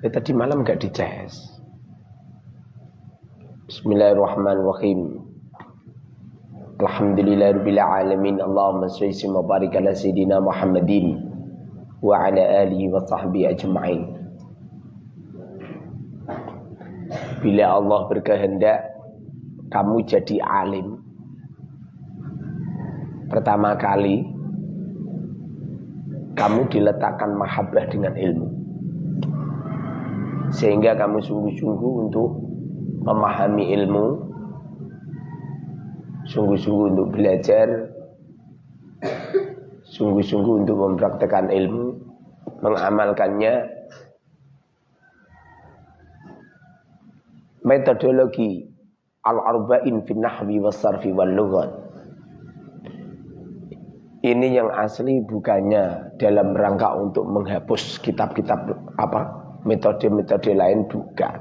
Tadi malam enggak dicas. Bismillahirrahmanirrahim. Alhamdulillahirabbil alamin. Allahumma shalli wa barik ala sayidina Muhammadin wa ala alihi wa sahbihi ajma'in. Bila Allah berkehendak kamu jadi alim, pertama kali kamu diletakkan mahabbah dengan ilmu, sehingga kamu sungguh-sungguh untuk memahami ilmu, sungguh-sungguh untuk belajar, sungguh-sungguh untuk mempraktekkan ilmu, mengamalkannya. Metodologi al-arba'in fi nahwi was-sarfi wal-lughat ini yang asli bukannya dalam rangka untuk menghapus kitab-kitab metode-metode lain, bukan.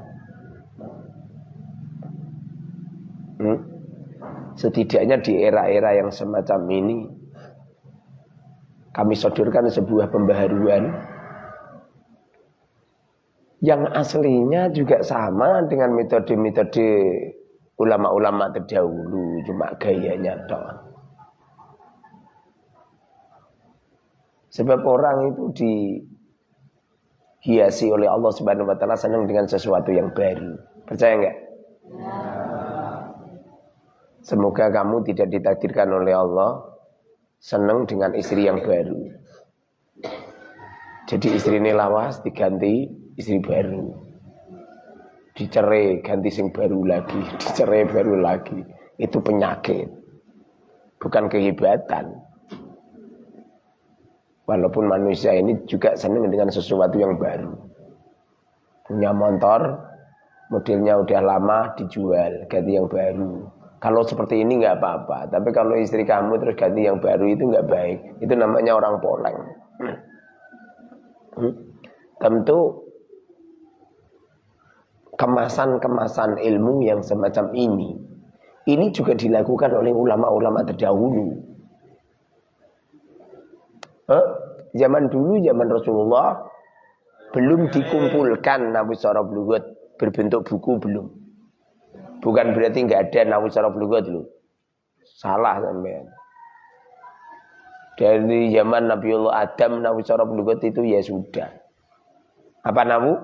Setidaknya di era-era yang semacam ini kami sodorkan sebuah pembaharuan yang aslinya juga sama dengan metode-metode ulama-ulama terdahulu, cuma gayanya toh. Sebab orang itu dihiasi oleh Allah Subhanahu wa taala senang dengan sesuatu yang baru. Percaya enggak? Ya. Semoga kamu tidak ditakdirkan oleh Allah senang dengan istri yang baru. Jadi istri ini lawas diganti istri baru. Dicerai ganti sing baru lagi, dicerai baru lagi. Itu penyakit. Bukan kehebatan. Walaupun manusia ini juga senang dengan sesuatu yang baru. Punya motor, modelnya udah lama dijual, ganti yang baru. Kalau seperti ini nggak apa-apa. Tapi kalau istri kamu terus ganti yang baru itu nggak baik. Itu namanya orang poleng. Tentu kemasan-kemasan ilmu yang semacam ini juga dilakukan oleh ulama-ulama terdahulu. Zaman dulu, zaman Rasulullah belum dikumpulkan nahwu sharaf lughat berbentuk buku, belum. Bukan berarti enggak ada nahwu sharaf lughat loh. Salah sampean. Dari zaman Nabiullah Adam nahwu sharaf lughat itu ya sudah. Apa nahwu?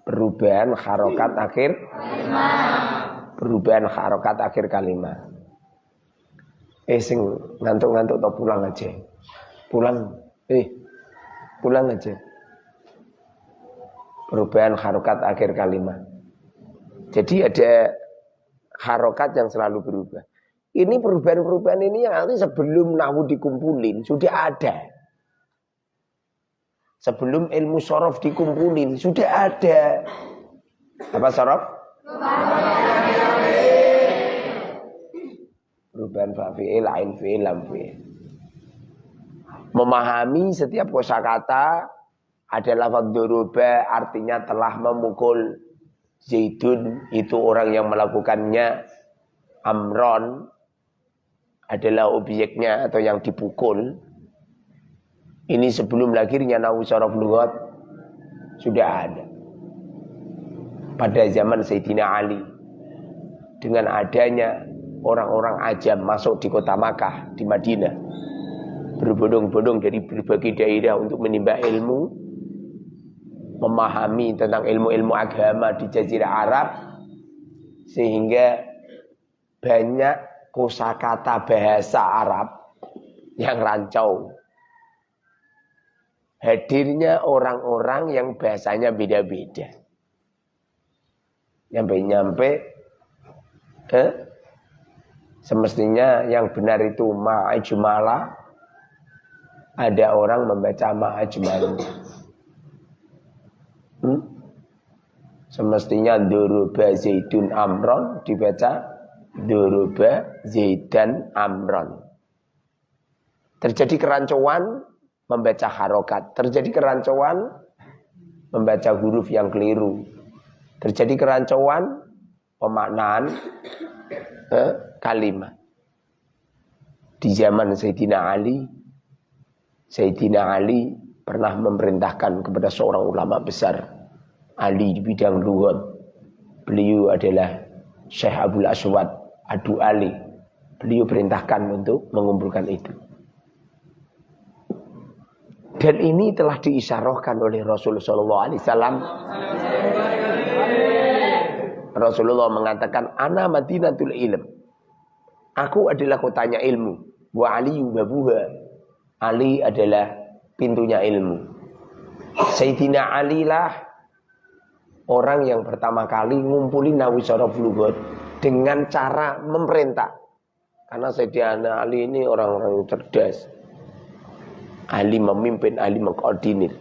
Perubahan harokat akhir kalimat. Perubahan harokat akhir kalimat. Sing ngantuk-ngantuk atau pulang aja. Pulang. Pulang aja. Perubahan harokat akhir kalimat. Jadi ada harokat yang selalu berubah. Ini perubahan-perubahan ini yang nanti sebelum nahwu dikumpulin sudah ada. Sebelum ilmu sorof dikumpulin sudah ada. Apa sorof? Perubahan fa'fi'il, ain fi'il, lam fi'il. Memahami setiap kosakata ada lafaz duruba artinya telah memukul. Zaidun itu orang yang melakukannya. Amron adalah objeknya atau yang dipukul. Ini sebelum lahirnya nahwu sharaf lughat sudah ada. Pada zaman Sayyidina Ali, dengan adanya orang-orang ajam masuk di kota Makkah, di Madinah, berbondong-bondong dari berbagai daerah untuk menimba ilmu, memahami tentang ilmu-ilmu agama di Jazirah Arab, sehingga banyak kosakata bahasa Arab yang rancau. Hadirnya orang-orang yang bahasanya beda-beda. Nyampe-nyampe semestinya yang benar itu ma'ajmala. Ada orang membaca ma'ajmalu. Semestinya duruba zaidun amron dibaca duruba zaidan amron. Terjadi kerancuan membaca harokat. Terjadi kerancuan membaca huruf yang keliru. Terjadi kerancuan pemaknaan kalimat. Di zaman Sayyidina Ali pernah memerintahkan kepada seorang ulama besar Ali di bidang lughat. Beliau adalah Syekh Abdul Aswad Adu Ali. Beliau perintahkan untuk mengumpulkan itu. Dan ini telah diisyarahkan oleh Rasulullah SAW. Rasulullah mengatakan, Ana Madinatul Ilm. Aku adalah kotanya ilmu. Wa aliyu babuha. Ali adalah pintunya ilmu. Sayyidina Ali lah orang yang pertama kali ngumpulin nawisaraf lughat dengan cara memerintah. Karena Sayyidina Ali ini orang-orang yang cerdas. Ahli memimpin, ahli mengkoordinir.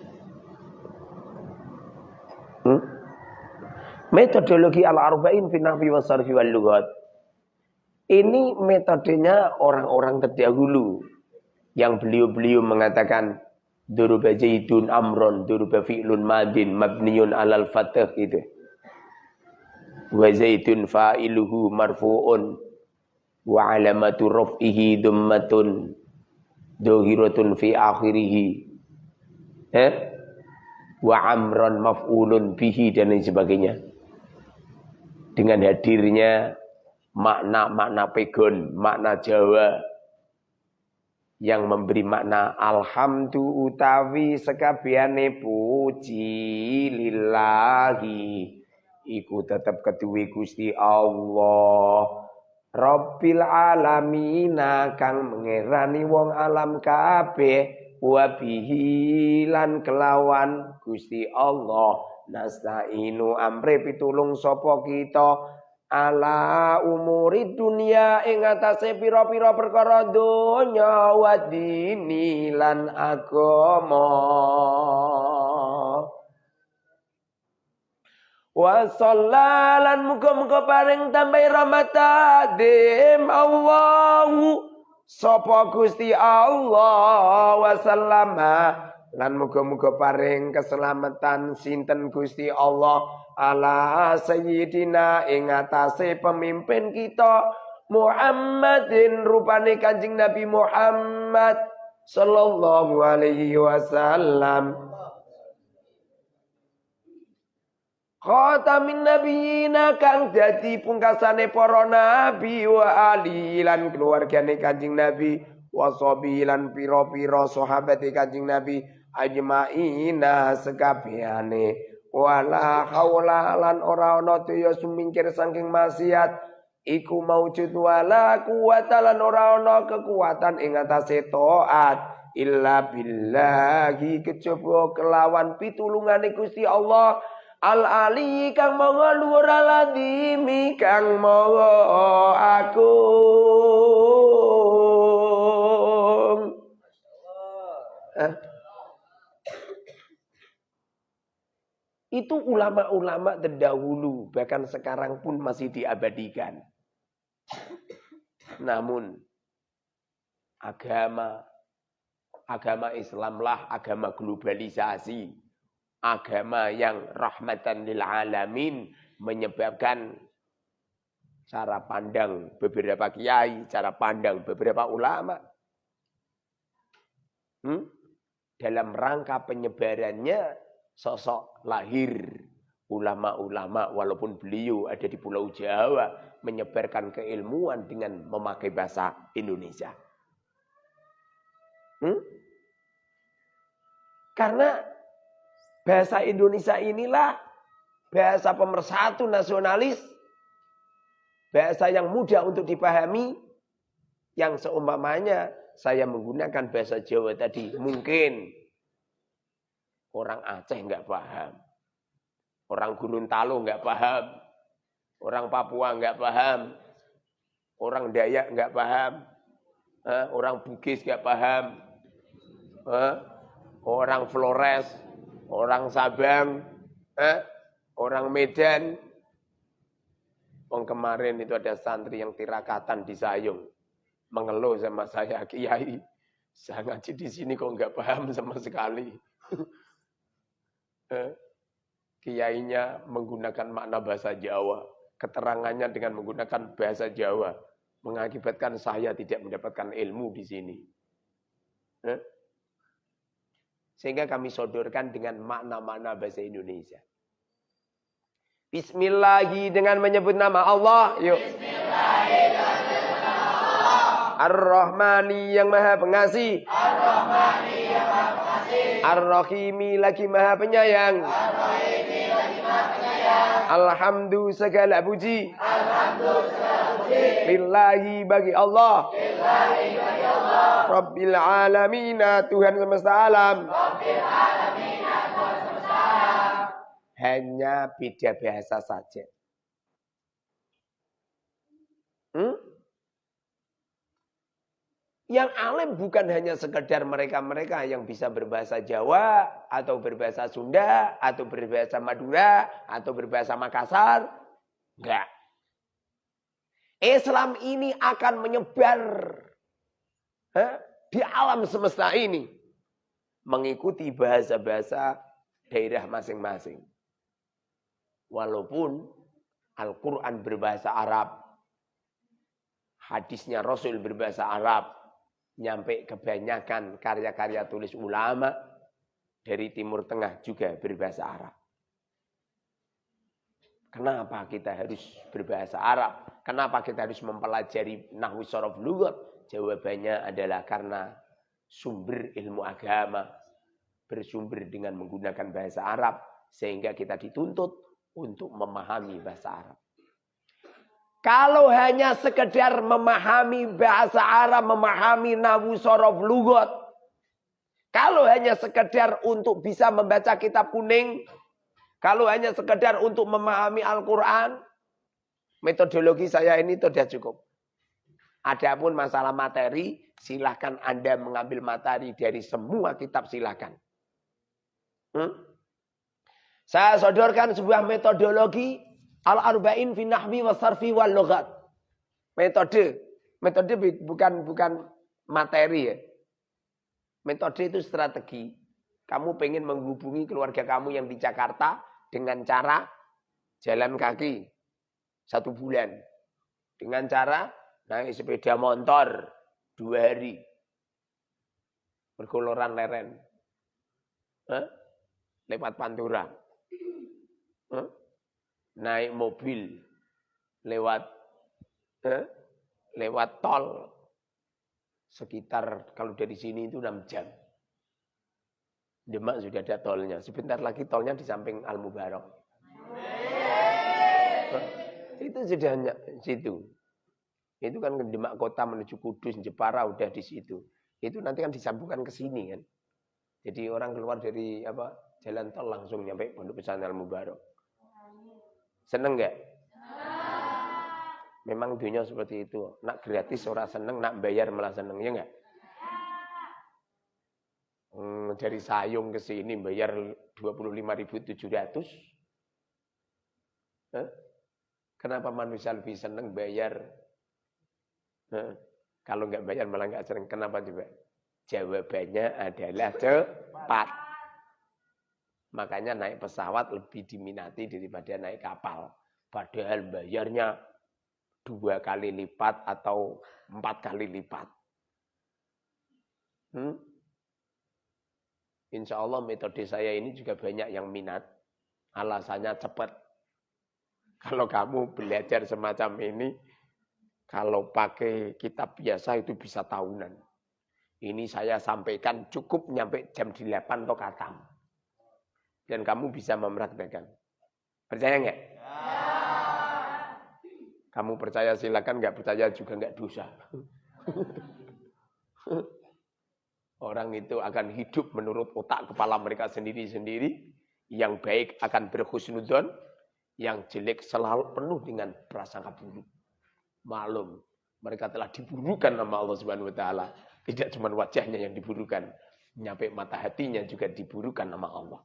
Metodologi al-arba'in fi nahwi wa sarfi wal lughat. Ini metodenya orang-orang terdahulu yang beliau-beliau mengatakan duruba zaidun amron, duruba fi'lun madin mabniyun alal fath gitu. Wa zaidun fa'iluhu marfu'un wa alamatu raf'ihi dhammatun dohiratun fi akhirih wa amron maf'ulun bihi dan lain sebagainya. Dengan hadirnya makna-makna pegon, makna Jawa yang memberi makna alhamdu utawi sekabehane puji lillahi iku tetep keduwe Gusti Allah Rabbil alamina kang mengerani wong alam kabeh wa bihi lan kelawan Gusti Allah nasta'inu amre pitulung sapa kita ala umuri dunia ing atase pira-pira perkara donya wa dini lan agama. Wa sallalan muga-muga paring tambahi rahmat adim Allahu sapa Gusti Allah wa sallama lan muga-muga paring keselamatan sinten Gusti Allah ala sayyidina ing atase pemimpin kita Muhammadin rupane Kanjeng Nabi Muhammad sallallahu alaihi wasallam. Khatamin nabiyina kang dadi pungkasane para nabi wa ali lan keluargane Kanjeng Nabi wa sahbi lan pira-pira sahabate Kanjeng Nabi ajmaina sekabehane wala haula lan ora ana daya sumingkir saking maksiat iku maujud wala quwata lan ora ana kekuatan ing atase taat illa billahi kejaba kelawan pitulungane Gusti Allah Al-Ali kang maha luhur al-adimi kang maha agung. Itu ulama-ulama terdahulu bahkan sekarang pun masih diabadikan. Namun agama Islamlah agama globalisasi. Agama yang rahmatan lil alamin menyebabkan cara pandang beberapa kiai, cara pandang beberapa ulama dalam rangka penyebarannya sosok lahir ulama-ulama walaupun beliau ada di Pulau Jawa menyebarkan keilmuan dengan memakai bahasa Indonesia. Karena bahasa Indonesia inilah bahasa pemersatu nasionalis, bahasa yang mudah untuk dipahami, yang seumpamanya saya menggunakan bahasa Jawa tadi, mungkin orang Aceh nggak paham, orang Gorontalo nggak paham, orang Papua nggak paham, orang Dayak nggak paham, orang Bugis nggak paham, orang Flores, orang Sabang, orang Medan. Kemarin itu ada santri yang tirakatan di Sayung. Mengeluh sama saya, Kiai, saya ngaji di sini kok nggak paham sama sekali. Kiainya menggunakan makna bahasa Jawa. Keterangannya dengan menggunakan bahasa Jawa. Mengakibatkan saya tidak mendapatkan ilmu di sini. Sehingga kami sodorkan dengan makna-makna bahasa Indonesia. Bismillahi dengan menyebut nama Allah. Yuk. Ar-Rahmani yang maha pengasih. Ar-Rahimi lagi maha penyayang. Alhamdulillah segala puji. Lillahi bagi Allah. Rabbil alamin Tuhan semesta alam. Hanya beda bahasa saja. Yang alim bukan hanya sekedar mereka-mereka yang bisa berbahasa Jawa, atau berbahasa Sunda, atau berbahasa Madura, atau berbahasa Makassar. Enggak. Islam ini akan menyebar di alam semesta ini. Mengikuti bahasa-bahasa daerah masing-masing. Walaupun Al-Quran berbahasa Arab. Hadisnya Rasul berbahasa Arab. Nyampe kebanyakan karya-karya tulis ulama dari Timur Tengah juga berbahasa Arab. Kenapa kita harus berbahasa Arab? Kenapa kita harus mempelajari nahwu sharaf lughat? Jawabannya adalah karena sumber ilmu agama bersumber dengan menggunakan bahasa Arab, sehingga kita dituntut untuk memahami bahasa Arab. Kalau hanya sekedar memahami bahasa Arab, memahami nahwu sharaf lughat, kalau hanya sekedar untuk bisa membaca kitab kuning, kalau hanya sekedar untuk memahami Al-Quran, metodologi saya ini sudah cukup. Adapun masalah materi, silahkan Anda mengambil materi dari semua kitab, silahkan. Saya sodorkan sebuah metodologi Al-Arba'in fi nahwi wa sarfi wal lughat. Metode bukan materi ya. Metode itu strategi. Kamu pengen menghubungi keluarga kamu yang di Jakarta dengan cara jalan kaki 1 bulan. Dengan cara naik sepeda motor 2 hari. Bergoloran leren. Lewat Pantura. Naik mobil lewat tol sekitar kalau dari sini itu 6 jam. Demak sudah ada tolnya. Sebentar lagi tolnya di samping Al-Mubarak. Itu sudah situ. Itu kan Demak kota menuju Kudus, Jepara udah di situ. Itu nanti kan disambungkan ke sini kan. Jadi orang keluar dari jalan tol langsung nyampe Pondok Pesantren Al-Mubarak. Seneng nggak? Memang dunia seperti itu. Nak gratis orang seneng, nak bayar malah seneng, ya nggak? Dari Sayung ke sini bayar 25.700. Kenapa manusia lebih seneng bayar? Kalau nggak bayar malah nggak seneng. Kenapa coba? Jawabannya adalah cepat. Makanya naik pesawat lebih diminati daripada naik kapal. Padahal bayarnya 2 kali lipat atau 4 kali lipat. Insya Allah metode saya ini juga banyak yang minat. Alasannya cepat. Kalau kamu belajar semacam ini, kalau pakai kitab biasa itu bisa tahunan. Ini saya sampaikan cukup nyampe jam 8 atau khatam. Dan kamu bisa mempraktekkan. Percaya nggak? Kamu percaya silakan, nggak percaya juga nggak dosa. Orang itu akan hidup menurut otak kepala mereka sendiri-sendiri. Yang baik akan berhusnudzon, yang jelek selalu penuh dengan prasangka buruk. Maklum, mereka telah diburukan nama Allah Subhanahu wa taala. Tidak cuma wajahnya yang diburukan, nyampe mata hatinya juga diburukan nama Allah.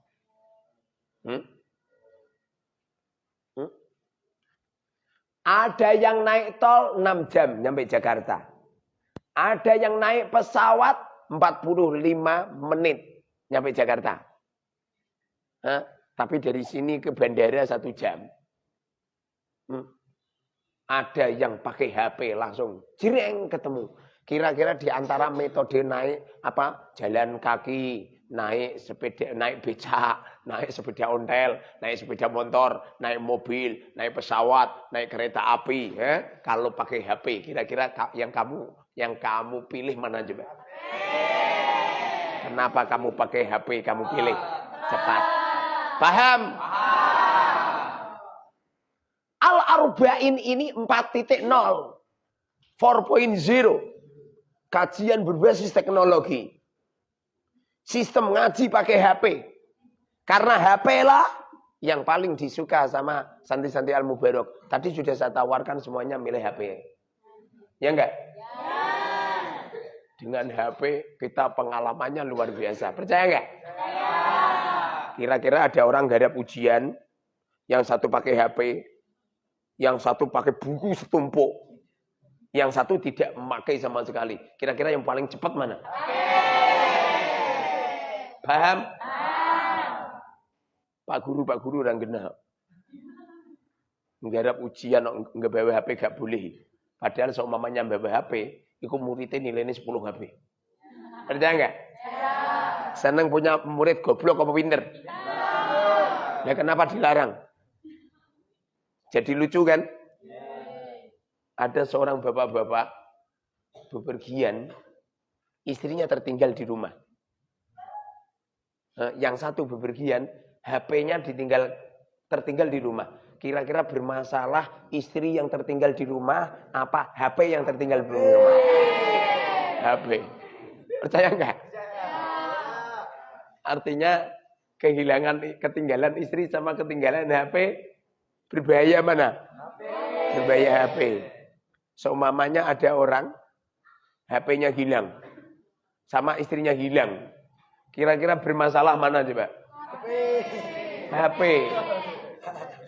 Ada yang naik tol 6 jam nyampe Jakarta. Ada yang naik pesawat 45 menit nyampe Jakarta. Tapi dari sini ke bandara 1 jam. Ada yang pakai HP langsung jireng ketemu. Kira-kira di antara metode naik jalan kaki, naik sepeda, naik becak, naik sepeda ontel, naik sepeda motor, naik mobil, naik pesawat, naik kereta api. Kalau pakai HP, kira-kira yang kamu pilih mana coba? Kenapa kamu pakai HP? Kamu pilih cepat. Paham? Al-Arba'in ini 4.0, 4.0. Kajian berbasis teknologi. Sistem ngaji pakai HP. Karena HP lah yang paling disuka sama santri-santri Al-Mubarak. Tadi sudah saya tawarkan semuanya milih HP. Ya enggak? Ya. Dengan HP kita pengalamannya luar biasa. Percaya enggak? Percaya. Kira-kira ada orang garap ujian. Yang satu pakai HP. Yang satu pakai buku setumpuk. Yang satu tidak memakai sama sekali. Kira-kira yang paling cepat mana? Paham? Pak guru orang genap. Nggarap ujian nggak bawa HP gak boleh. Padahal seumpamanya bawa HP, itu muridnya nilainya 10 HP. Percaya enggak? Seneng punya murid goblok apa pinter? Ya kenapa dilarang? Jadi lucu kan? Ada seorang bapak-bapak bepergian, istrinya tertinggal di rumah. Yang satu bepergian, HP-nya tertinggal di rumah. Kira-kira bermasalah istri yang tertinggal di rumah, apa HP yang tertinggal di rumah? HP. Percaya enggak? Artinya ketinggalan istri sama ketinggalan HP berbahaya mana? Berbahaya HP. Seumpamanya ada orang HP-nya hilang sama istrinya hilang. Kira-kira bermasalah mana coba? HP.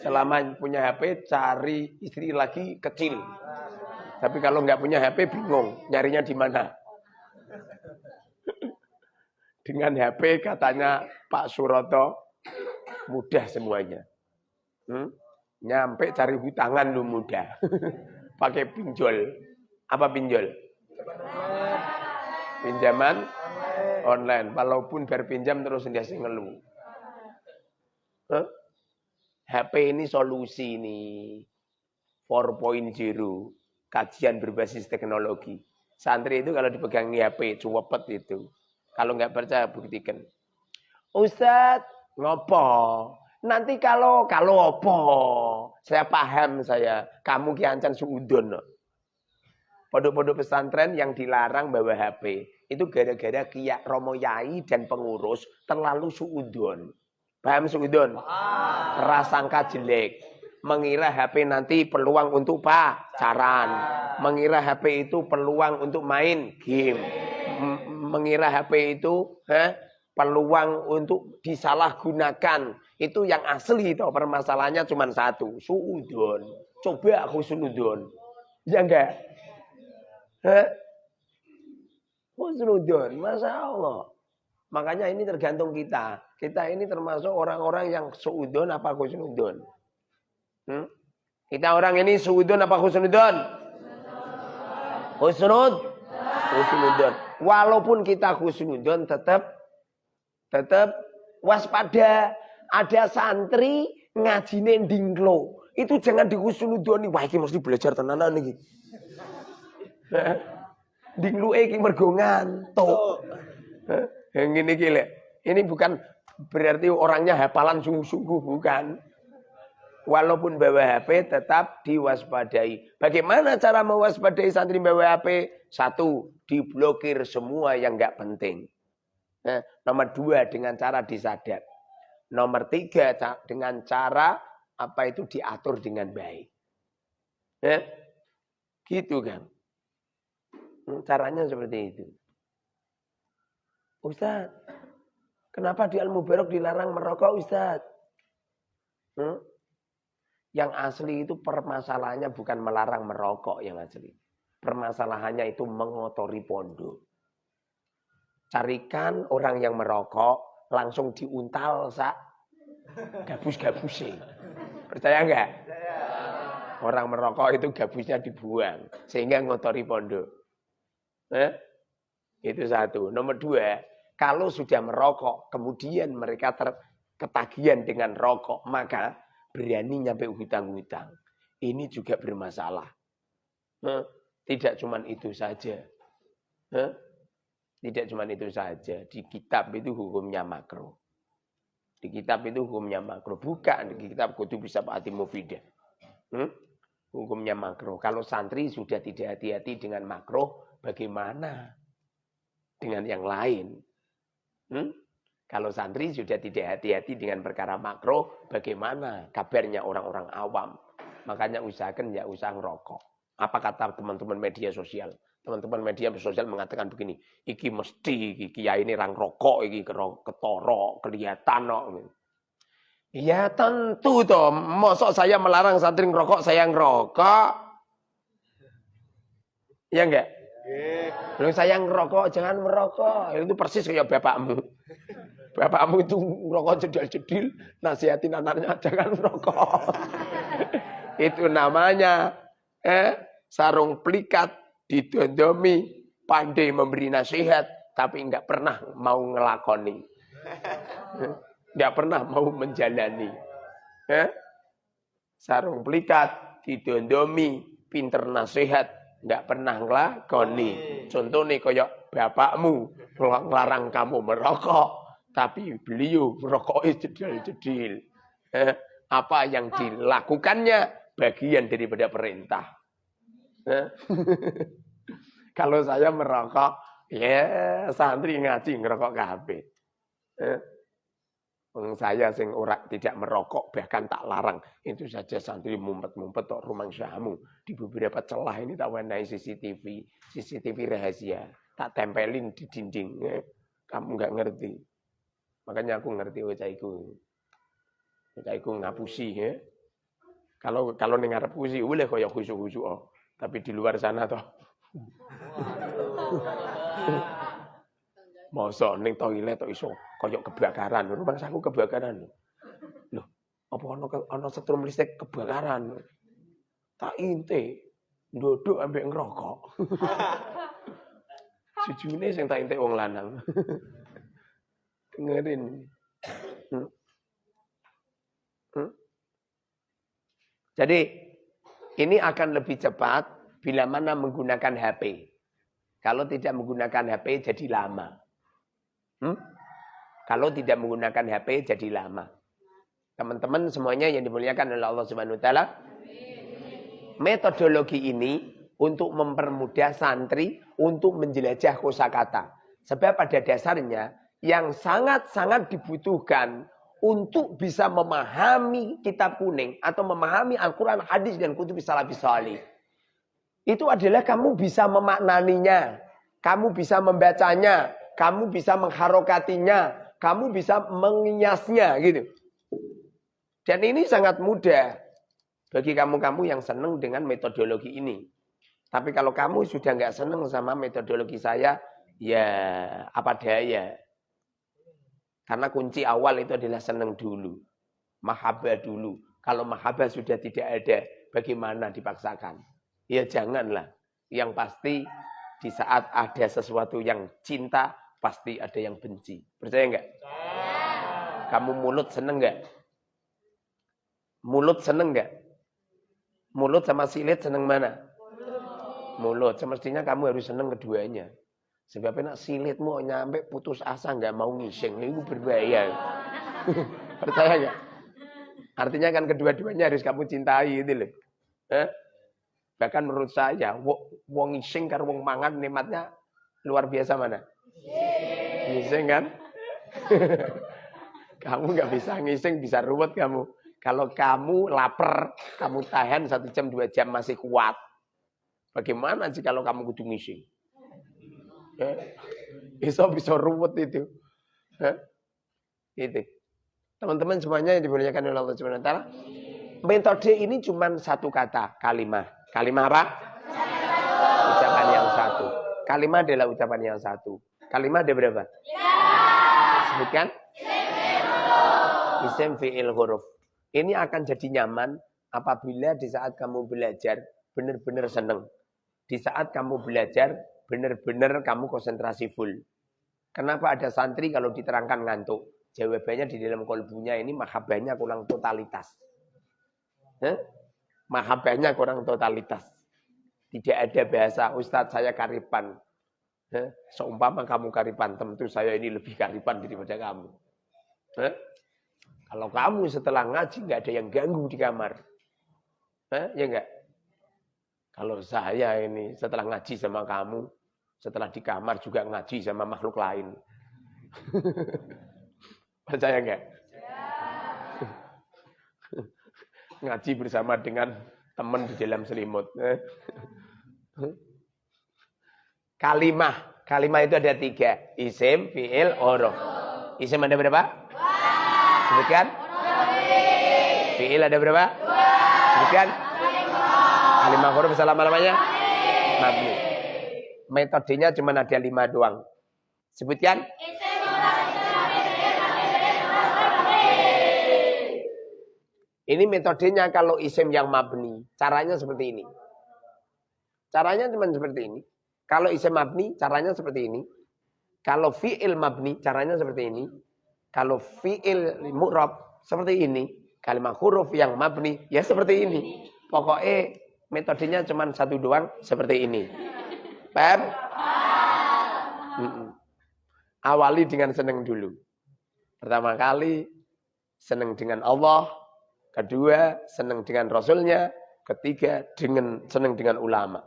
Selama punya HP cari istri lagi kecil. Tapi kalau nggak punya HP bingung nyarinya di mana. Dengan HP katanya Pak Suroto mudah semuanya. Nyampe cari hutangan lu mudah. Pakai pinjol. Apa pinjol? Pinjaman online. Walaupun berpinjam terus dia ngeluh. HP ini solusi ini. 4.0. Kajian berbasis teknologi. Santri itu kalau dipegangi HP, cuwepet itu. Kalau nggak percaya buktikan. Ustadz, ngopo? Nanti kalau apa? Saya paham saya. Kamu kiancan suudon. Pondok-pondok pesantren yang dilarang bawa HP. Itu gara-gara Kiai Romo Yai dan pengurus terlalu suudon. Paham suudon? Prasangka jelek. Mengira HP nanti peluang untuk pacaran. Mengira HP itu peluang untuk main game. Mengira HP itu peluang untuk disalahgunakan. Itu yang asli itu permasalahannya cuma satu, suudon. Coba aku suudon. Ya enggak? Suudon, Masya Allah. Makanya ini tergantung kita. Kita ini termasuk orang-orang yang suudon apa khusnudon? Kita orang ini suudon apa khusnudon? Khusnudon. Walaupun kita khusnudon tetap waspada. Ada santri ngajine dingklo. Itu jangan dikhusnudoni. Wah iki mesti belajar tenanan iki. Dingkluke iki mergo ngantuk. Yang ngene iki lek. Ini bukan berarti orangnya hafalan sungguh-sungguh, bukan. Walaupun bawa HP tetap diwaspadai. Bagaimana cara mewaspadai santri bawa HP? 1, diblokir semua yang enggak penting. Nomor 2, dengan cara disadap. Nomor 3, dengan cara apa itu diatur dengan baik. Gitu kan. Caranya seperti itu. Ustaz, kenapa di Al-Mubarak dilarang merokok, Ustaz? Yang asli itu permasalahannya bukan melarang merokok yang asli. Permasalahannya itu mengotori pondok. Carikan orang yang merokok, langsung diuntal gabus-gabusnya. Percaya enggak? Orang merokok itu gabusnya dibuang. Sehingga ngotori pondok. Itu 1. Nomor 2, Kalau sudah merokok, kemudian mereka ketagihan dengan rokok, maka berani nyampe hutang-hutang. Ini juga bermasalah. Tidak cuma itu saja. Tidak cuma itu saja. Di kitab itu hukumnya makruh. Di kitab itu hukumnya makruh. Bukan di kitab Kutub Sab'ati Mufidah. Hukumnya makruh. Kalau santri sudah tidak hati-hati dengan makruh, bagaimana dengan yang lain? Kalau santri sudah tidak hati-hati dengan perkara makruh, bagaimana kabarnya orang-orang awam? Makanya usahakan ya usah ngerokok. Apa kata teman-teman media sosial? Teman-teman media sosial mengatakan begini, iki mesti iki kiai ini rang rokok, iki ketoro, kelihatan kok. Ya tentu toh, mosok saya melarang santri ngerokok, saya ngerokok. Ya enggak? Kalau saya ngerokok, jangan merokok. Itu persis kayak bapakmu. Bapakmu itu ngerokok jedil-jedil, nasihatin anaknya jangan merokok. Itu namanya sarung pelikat didondomi, pandai memberi nasihat, tapi enggak pernah mau ngelakoni. Enggak pernah mau menjalani. Sarung pelikat didondomi, pinter nasihat, enggak pernah ngelakoni. Contohnya kayak bapakmu ngelarang kamu merokok, tapi beliau merokoknya jedil-jedil. Apa yang dilakukannya bagian daripada perintah. Kalau saya merokok, ya santri ngaji ngerokok kabeh. Saya sing ora tidak merokok bahkan tak larang. Itu saja santri mumpet-mumpet tok rumang syamu. Di beberapa celah ini tak warnai CCTV rahasia. Tak tempelin di dinding. Kamu nggak ngerti. Makanya aku ngerti wajahku. Wajahku ngapusi ya. Kalau ning ngarepku sih boleh koyo khusuk-khusuk. Tapi di luar sana toh. Mosok ning toilet tok iso koyo kebakaran. Rumah saku kebakaran. Loh, apa ana setrum listrik kebakaran. Tak inte. Ndodok ambek ngerokok. Sejune sing tak inte wong lanang. Dengerin. Jadi ini akan lebih cepat bila mana menggunakan HP. Kalau tidak menggunakan HP jadi lama. Kalau tidak menggunakan HP jadi lama. Teman-teman semuanya yang dimuliakan oleh Allah Subhanahu wa taala. Metodologi ini untuk mempermudah santri untuk menjelajah kosakata. Sebab pada dasarnya yang sangat-sangat dibutuhkan untuk bisa memahami kitab kuning atau memahami Al-Quran, hadis dan kutub salafus salih. Itu adalah kamu bisa memaknaninya, kamu bisa membacanya, kamu bisa mengharokatinya, kamu bisa mengiasnya gitu. Dan ini sangat mudah bagi kamu-kamu yang senang dengan metodologi ini. Tapi kalau kamu sudah nggak senang sama metodologi saya, ya apa daya. Karena kunci awal itu adalah senang dulu. Mahabbah dulu. Kalau mahabbah sudah tidak ada, bagaimana dipaksakan? Ya janganlah. Yang pasti di saat ada sesuatu yang cinta, pasti ada yang benci. Percaya enggak? Kamu mulut seneng enggak? Mulut seneng enggak? Mulut sama silit seneng mana? Mulut. Semestinya kamu harus seneng keduanya. Sebab nak silitmu nyampe putus asa nggak mau ngising, itu berbahaya. Percaya nggak? Artinya kan kedua-duanya harus kamu cintai itu loh. Bahkan menurut saya, wong ngising karo wong mangan nikmatnya luar biasa mana? Ngising kan? Kamu nggak bisa ngising, bisa ruwet kamu. Kalau kamu lapar, kamu tahan 1 jam 2 jam masih kuat. Bagaimana sih kalau kamu kudu ngising? Bisa ruwet itu. Itu. Teman-teman semuanya yang dimuliakan oleh Allah Subhanahu wa taala. Metode ini cuma satu kata, kalimah. Kalimah apa? Ucapan yang satu. Kalimah adalah ucapan yang satu. Kalimah ada berapa? Sebutkan. Isim fi'il huruf. Ini akan jadi nyaman apabila di saat kamu belajar benar-benar senang. Di saat kamu belajar benar-benar kamu konsentrasi full. Kenapa ada santri kalau diterangkan ngantuk? Jawabannya di dalam kolbunya ini mahabbahnya kurang totalitas. Mahabbahnya kurang totalitas. Tidak ada bahasa, Ustadz saya karipan. Seumpama kamu karipan, tentu saya ini lebih karipan daripada kamu. Kalau kamu setelah ngaji nggak ada yang ganggu di kamar. Ya enggak? Kalau saya ini setelah ngaji sama kamu, setelah di kamar juga ngaji sama makhluk lain. Percaya enggak? Ngaji bersama dengan teman di dalam selimut. Kalimah itu ada 3. Isim, fi'il, huruf. Isim ada berapa? 2. Sebutkan. Fi'il ada berapa? 2. Sebutkan. Kalimah huruf selama-lamanya? Mabni. Metodenya cuma ada 5 doang. Sebutkan. Ini metodenya kalau isim yang mabni. Caranya seperti ini. Caranya cuma seperti ini. Kalau isim mabni, caranya seperti ini. Kalau fi'il mabni, caranya seperti ini. Kalau fi'il mu'rab, seperti ini. Kalimat huruf yang mabni, ya seperti ini. Pokoknya metodenya cuma 1 doang, seperti ini. Paham? Awali dengan senang dulu. Pertama kali, senang dengan Allah. Kedua, senang dengan Rasulnya. Ketiga, senang dengan ulama.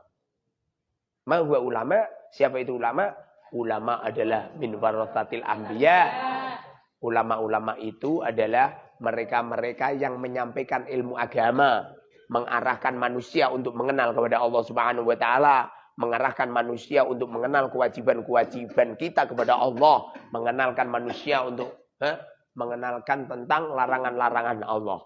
Ma huwa ulama? Siapa itu ulama? Ulama adalah min waratsatil anbiya. Ulama-ulama itu adalah mereka-mereka yang menyampaikan ilmu agama, mengarahkan manusia untuk mengenal kepada Allah Subhanahu wa taala, mengarahkan manusia untuk mengenal kewajiban-kewajiban kita kepada Allah, mengenalkan manusia untuk mengenalkan tentang larangan-larangan Allah.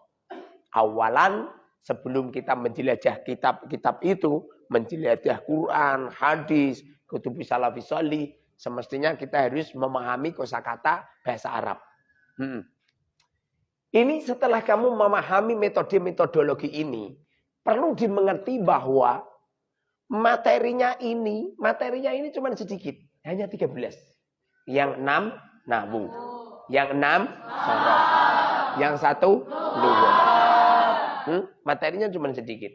Awalan sebelum kita menjelajah kitab-kitab itu, menjelajah Quran, hadis, kutubus salafis shalih, semestinya kita harus memahami kosakata bahasa Arab. Ini setelah kamu memahami metodologi ini, perlu dimengerti bahwa materinya ini cuma sedikit, hanya 13. Yang 6 nahwu, yang 6 sorof, yang 1 lughah. Materinya cuma sedikit.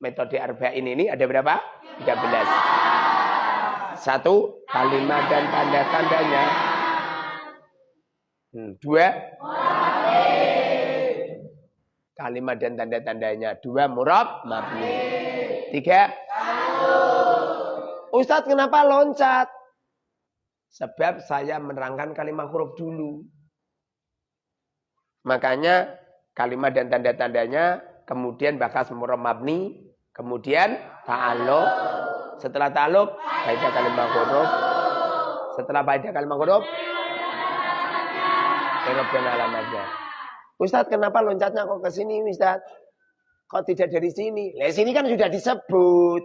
Metode arba'in ini ada berapa? 13. 1 kalimat dan tanda-tandanya. 2 kalimat dan tanda-tandanya. 2 murab mabni. 3 Ustadz kenapa loncat? Sebab saya menerangkan kalimat huruf dulu. Makanya kalimat dan tanda-tandanya, kemudian bakas murab mabni, kemudian ta'alluq. Setelah ta'alluq, faedah kalimat huruf. Setelah faedah kalimat huruf, i'rab dan alamatnya. Ustadz, kenapa loncatnya kok ke sini, Ustadz? Kok tidak dari sini? Lah sini kan sudah disebut.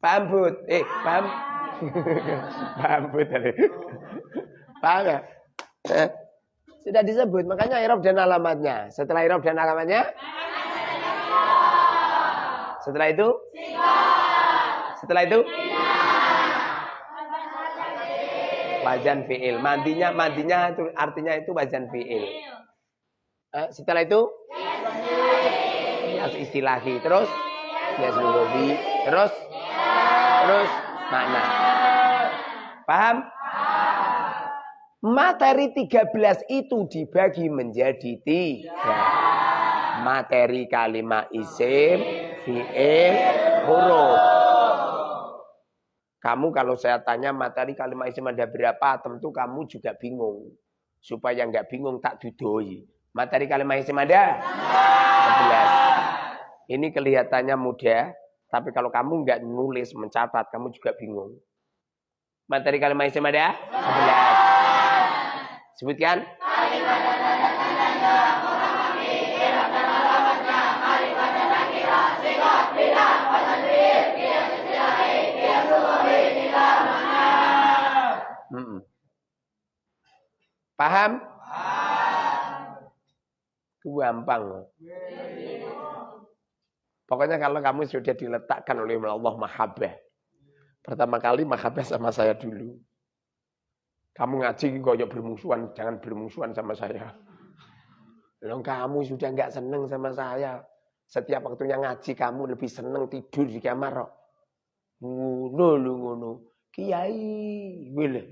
Paham, Bud? Paham? Paham, Bud? Paham ya? Sudah disebut, makanya i'rab dan alamatnya. Setelah i'rab dan alamatnya? Setelah itu? Setelah itu? Wazan fi'il. Mandinya itu artinya itu wazan fi'il. Setelah itu? Kias istilahi. Terus? Kias lughawi. Terus makna. Paham? Materi 13 itu dibagi menjadi 3. Materi kalimat isim, fi'il, huruf. Kamu kalau saya tanya materi kalimat isim ada berapa, tentu kamu juga bingung. Supaya nggak bingung tak dudoi. Materi kalimat isim ada 11. Ini kelihatannya mudah, tapi kalau kamu nggak nulis, mencatat, kamu juga bingung. Materi kalimat isim ada 11. Sebutkan. Paham? Gampang. Pokoknya kalau kamu sudah diletakkan oleh Allah mahabbah, Pertama kali mahabbah sama saya dulu. Kamu ngaji kok bermusuhan, jangan bermusuhan sama saya. Loh, kamu sudah enggak seneng sama saya. Setiap waktunya ngaji kamu lebih seneng tidur di kamar kok. Ngono. Kiai, boleh.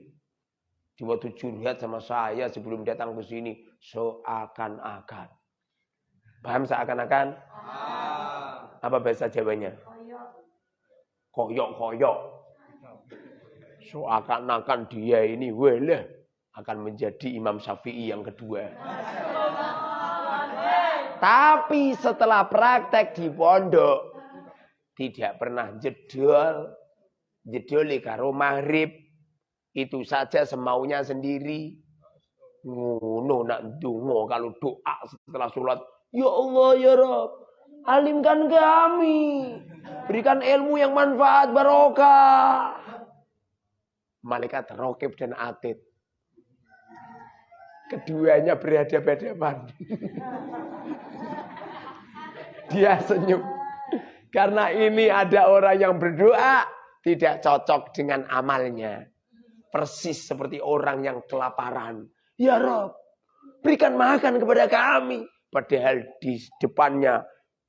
Waktu curhat sama saya sebelum datang ke sini, seakan-akan. Paham seakan-akan? Apa bahasa Jawanya? Koyok. Seakan-akan dia ini boleh akan menjadi Imam Syafi'i yang kedua. Tapi setelah praktek di pondok, tidak pernah jedol karo maghrib. Itu saja semaunya sendiri. Ngono nak donga kalau doa setelah sholat. Ya Allah ya Rabb, alimkan kami. Berikan ilmu yang manfaat barokah. Malaikat Raqib dan Atid. Keduanya berhadapan-hadapan. Dia senyum. Karena ini ada orang yang berdoa tidak cocok dengan amalnya. Persis seperti orang yang kelaparan. Ya Rob, berikan makan kepada kami. Padahal di depannya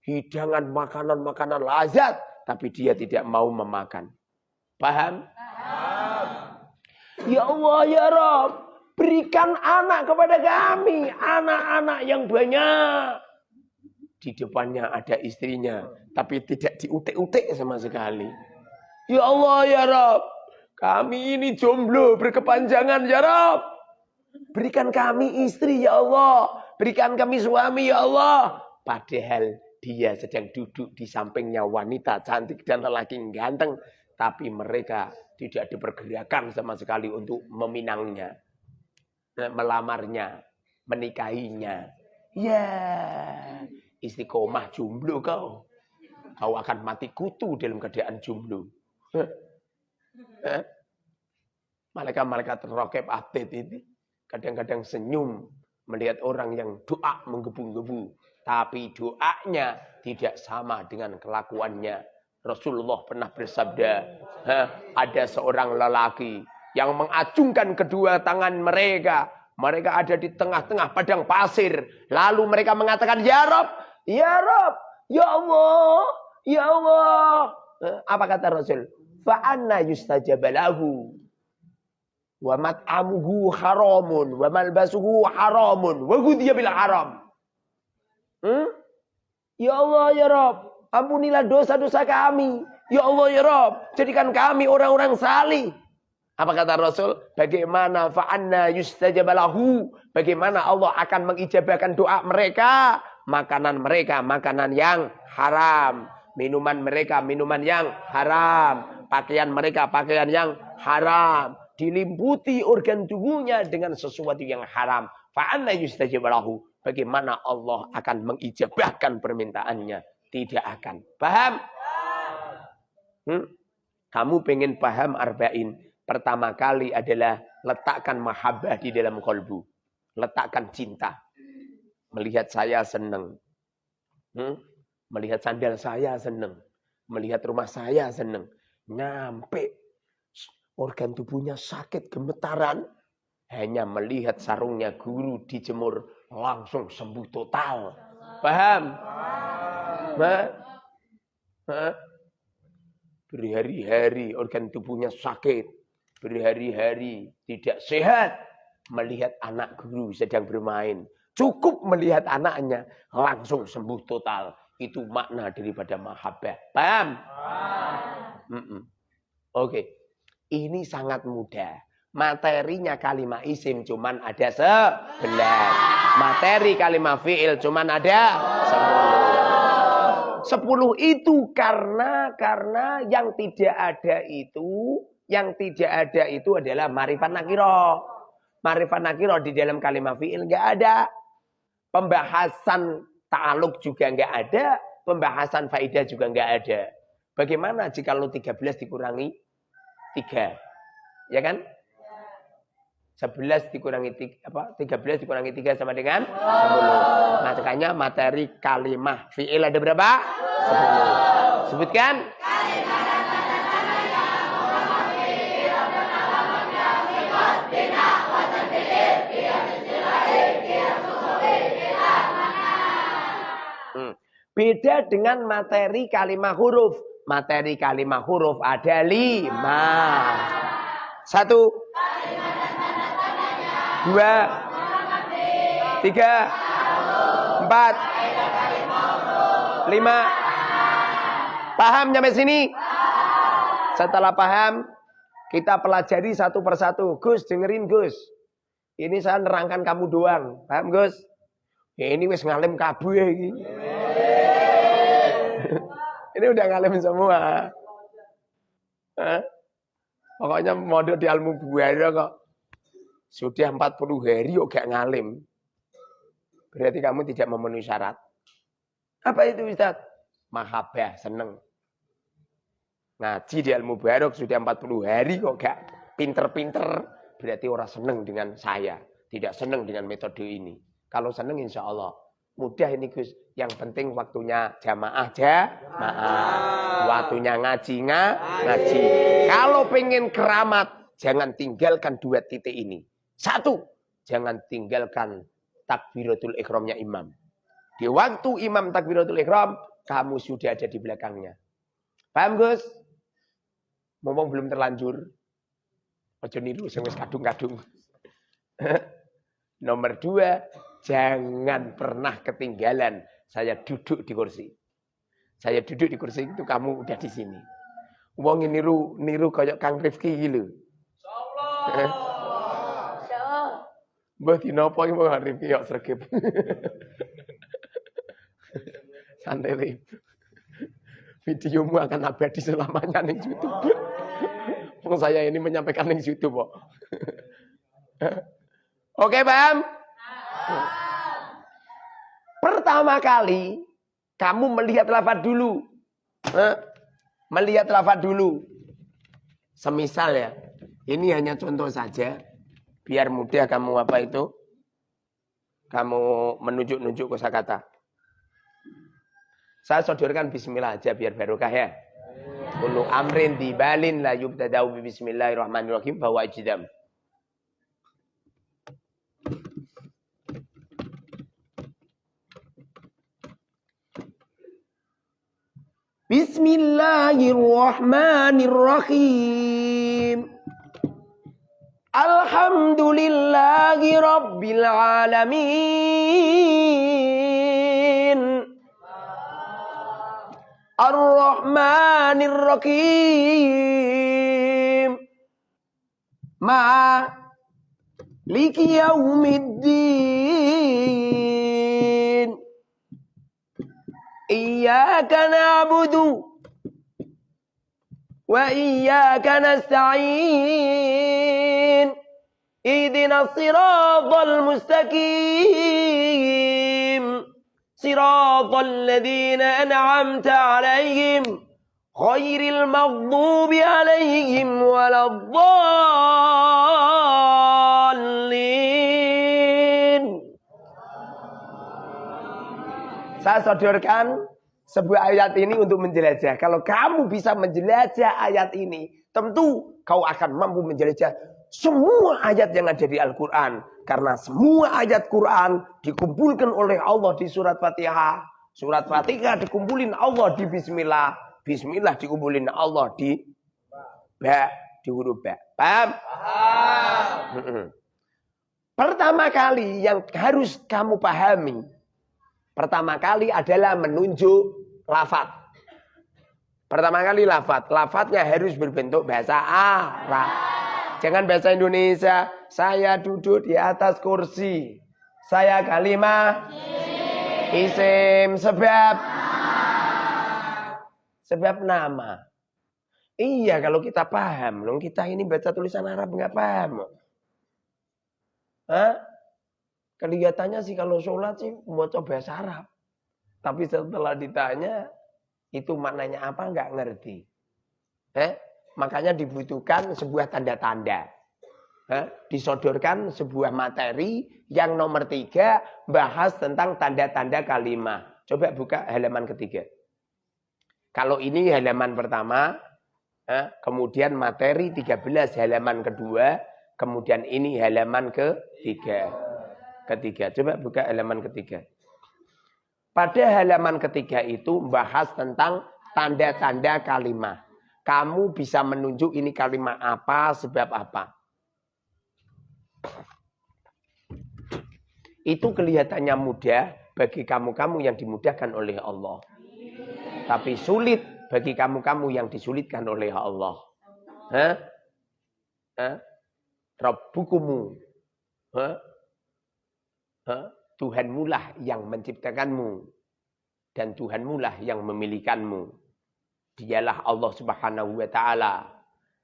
hidangan makanan-makanan lazat. Tapi dia tidak mau memakan. Paham? Ya Allah ya Rob, berikan anak kepada kami. Anak-anak yang banyak. Di depannya ada istrinya. Tapi tidak diutik-utik sama sekali. Ya Allah ya Rob, kami ini jomblo berkepanjangan ya Rob. Berikan kami istri ya Allah. Berikan kami suami ya Allah. Padahal dia sedang duduk di sampingnya wanita cantik dan lelaki ganteng. Tapi mereka tidak ada pergerakan sama sekali untuk meminangnya. Melamarnya. Menikahinya. Ya, istiqomah jomblo kau. Kau akan mati kutu dalam keadaan jomblo. Malaikat-malaikat Raqib Atid ini kadang-kadang senyum melihat orang yang doa menggebu-gebu. Tapi doanya tidak sama dengan kelakuannya. Rasulullah pernah bersabda, ada seorang lelaki yang mengacungkan kedua tangan mereka. Mereka ada di tengah-tengah padang pasir. Lalu mereka mengatakan, Ya Rob, Ya Rob, Ya Allah, Ya Allah. Apa kata Rasul? Fa'anna yustajabalahu. Wa mat'amuhu haramun. Wa malbasuhu haramun. Wa ghudhiya bil haram. Ya Allah, Ya Rob, ampunilah dosa-dosa kami. Ya Allah, Ya Rob, jadikan kami orang-orang salih. Apa kata Rasul? Bagaimana fa'anna yustajabalahu? Bagaimana Allah akan mengijabahkan doa mereka? Makanan mereka, makanan yang haram. Minuman mereka, minuman yang haram. Pakaian mereka, pakaian yang haram. Dilimputi organ tubuhnya dengan sesuatu yang haram. Fa'anna yustajabalahu? Bagaimana Allah akan mengijabahkan permintaannya? Tidak akan. Paham? Kamu pengen paham arba'in? Pertama kali adalah letakkan mahabbah di dalam kolbu. Letakkan cinta. Melihat saya senang. Melihat sandal saya senang. Melihat rumah saya senang. Nyampe organ tubuhnya sakit gemetaran. Hanya melihat sarungnya guru dijemur. Langsung sembuh total. Paham? Berhari-hari organ tubuhnya sakit. Berhari-hari tidak sehat. Melihat anak guru sedang bermain. Cukup melihat anaknya. Langsung sembuh total. Itu makna daripada mahabbah. Paham? Oke. Ini sangat mudah. Materinya kalimat isim cuman ada 11. Materi kalimat fi'il cuman ada 10. 10 itu karena yang tidak ada itu adalah ma'rifat nakiro. Ma'rifat nakiro di dalam kalimat fi'il enggak ada. Pembahasan ta'aluk juga enggak ada, pembahasan faidah juga enggak ada. Bagaimana jika lo 13 dikurangi 3? Ya kan? 11 dikurangi 13 dikurangi 3 sama dengan 10. Makanya materi kalimah fi'il ada berapa? 10. Sebutkan. Beda dengan materi kalimat huruf. Materi kalimat huruf ada 5. 1, 2, 3, 4, 5. Paham sampai sini? Setelah paham, kita pelajari satu persatu. Gus, dengerin Gus. Ini saya nerangkan kamu doang. Paham Gus? Ya, ini wis ngalim kabeh iki. Ini udah ngalim semua. Pokoknya model di Al Mubarak kok. Sudah 40 hari kok gak ngalim. Berarti kamu tidak memenuhi syarat. Apa itu Ustaz? Mahabbah, seneng. Ngaji di Al Mubarak sudah 40 hari kok gak pinter-pinter. Berarti orang seneng dengan saya. Tidak seneng dengan metode ini. Kalau seneng insya Allah. Mudah ini Gus. Yang penting waktunya jamaah. Waktunya ngaji. Kalau pengen keramat, jangan tinggalkan 2 titik ini. 1, jangan tinggalkan takbiratul ihramnya imam. Di waktu imam takbiratul ihram, kamu sudah ada di belakangnya. Paham Gus? Ngomong belum terlanjur. Ojo niru sing wis kadung-kadung. Nomor 2, jangan pernah ketinggalan saya duduk di kursi. Saya duduk di kursi itu kamu udah di sini. Wong niru kayak Kang Rifki gitu. Insyaallah. Mbah dinapa iki Kang Rifki kok sregep. Santai Rif. Videomu akan abadi selamanya ning YouTube. Wong saya ini menyampaikan ning YouTube kok. Oke, paham? Pertama kali kamu melihat lafaz dulu. Melihat lafaz dulu. Semisal ya, ini hanya contoh saja biar mudah kamu apa itu? Kamu menunjuk-nunjuk kosakata. Saya sodorkan bismillah aja biar barokah ya. Kullu amrin dibalin la yubtada'u bi bismillahirrahmanirrahim bahwa ijdam. Bismillahirrahmanirrahim. Alhamdulillahi rabbil alamin. Ar-Rahmanir-Rahim. Maliki yaumiddin. Iyyaka na'budu wa iyyaka nasta'in. Ihdinas siratal mustaqim. Siratal ladzina an'amta 'alaihim ghairil maghdubi 'alaihim waladdallin. Saya sodorkan sebuah ayat ini untuk menjelajah. Kalau kamu bisa menjelajah ayat ini, tentu kau akan mampu menjelajah semua ayat yang ada di Al-Quran. Karena semua ayat Quran dikumpulkan oleh Allah di surat Fatihah. Surat Fatihah dikumpulin Allah di Bismillah. Bismillah dikumpulin Allah di ba, di huruf ba. Paham? Paham. Pertama kali yang harus kamu pahami. Pertama kali adalah menunjuk lafaz. Pertama kali lafaz. Lafaznya harus berbentuk bahasa Arab. Jangan bahasa Indonesia. Saya duduk di atas kursi. Saya kalimah isim sebab nama. Iya kalau kita paham. Loh, kita ini baca tulisan Arab nggak paham. Hah? Kelihatannya sih kalau sholat sih baca bahasa Arab. Tapi setelah ditanya itu maknanya apa nggak ngerti. Makanya dibutuhkan sebuah tanda-tanda. Disodorkan sebuah materi yang nomor 3 bahas tentang tanda-tanda kalimat. Coba buka halaman ketiga. Kalau ini halaman pertama, kemudian materi 13 halaman kedua, kemudian ini halaman ketiga. Coba buka halaman ketiga. Pada halaman ketiga itu bahas tentang tanda-tanda kalimah. Kamu bisa menunjuk ini kalimat apa, sebab apa. Itu kelihatannya mudah bagi kamu-kamu yang dimudahkan oleh Allah. Tapi sulit bagi kamu-kamu yang disulitkan oleh Allah. Rabbukumu. Tuhanmulah yang menciptakanmu. Dan Tuhanmulah yang memilikanmu. Dialah Allah Subhanahu wa Ta'ala.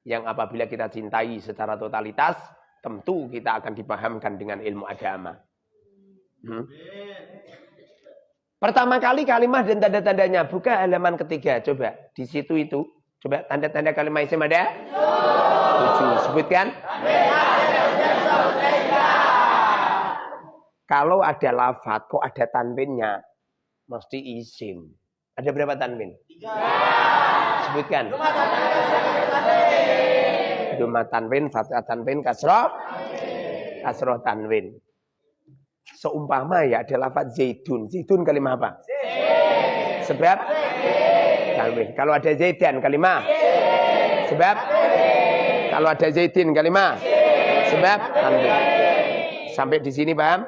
Yang apabila kita cintai secara totalitas, tentu kita akan dipahamkan dengan ilmu agama. Pertama kali kalimat dan tanda-tandanya. Buka halaman ketiga. Coba. Di situ itu. Coba tanda-tanda kalimat isim ada? 7. Sebutkan. Kalau ada lafadz, kok ada tanwinnya? Mesti isim. Ada berapa tanwin? 3. Sebutkan. Duma tanwin, fathah tanwin, kasroh. Kasroh tanwin. Seumpama ya ada lafadz zaidun. Zaidun kalimah apa? Sebab? Tanwin. Kalau ada zaidan kalimah? Sebab? Kalau ada zaidin kalimah? Sebab? Tanwin. Sampai di sini paham?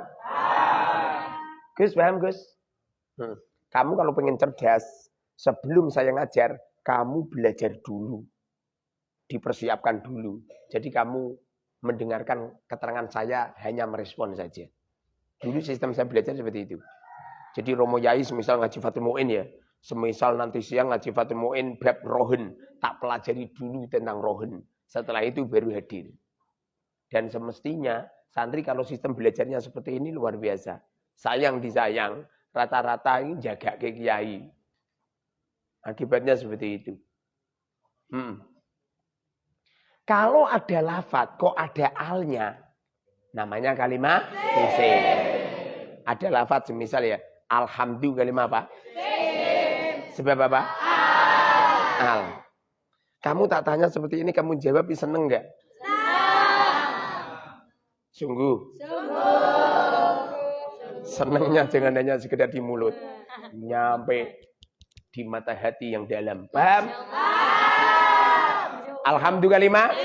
Gus, paham Gus? Kamu kalau pengen cerdas, sebelum saya ngajar, kamu belajar dulu. Dipersiapkan dulu. Jadi kamu mendengarkan keterangan saya hanya merespon saja. Dulu sistem saya belajar seperti itu. Jadi Romo Yai semisal ngaji Fathul Mu'in ya. Semisal nanti siang ngaji Fathul Mu'in bab rohen. Tak pelajari dulu tentang rohen. Setelah itu baru hadir. Dan semestinya santri kalau sistem belajarnya seperti ini luar biasa. Sayang disayang. Rata-rata ini jaga ke kiai. Akibatnya seperti itu. Kalau ada lafadz, kok ada alnya? Namanya kalimat isim. Ada lafadz misal ya. Alhamdulillah kalimat apa? Sebab apa? Al. Kamu tak tanya seperti ini, kamu jawab seneng enggak? Sungguh. Senengnya jangan hanya sekedar di mulut. Nyampe di mata hati yang dalam. Paham? Alhamdulillah kalimat.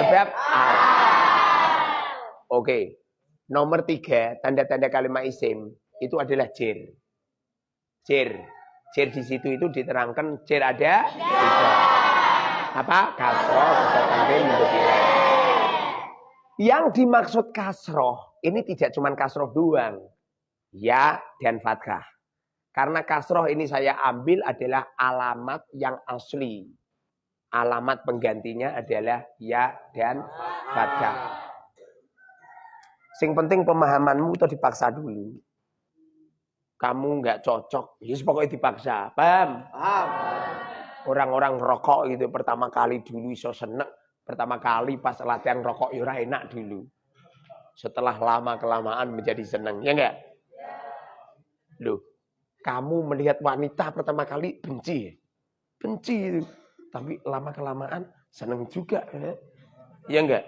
Sebab al. Oke. Nomor 3, tanda-tanda kalimat isim itu adalah jer. Jer. Jer di situ itu diterangkan jer ada 3. Apa? Kasroh, kasroh tanwin, yang dimaksud kasroh ini tidak cuma kasroh doang. Ya dan fathah. Karena kasroh ini saya ambil adalah alamat yang asli. Alamat penggantinya adalah ya dan fathah. Sing penting pemahamanmu itu dipaksa dulu. Kamu nggak cocok, ya pokoknya dipaksa. Paham? Paham. Orang-orang rokok gitu pertama kali dulu iso seneng. Pertama kali pas latihan rokok yura enak dulu. Setelah lama-kelamaan menjadi senang. Ya enggak? Loh, kamu melihat wanita pertama kali benci. Benci itu. Tapi lama-kelamaan senang juga. Ya enggak?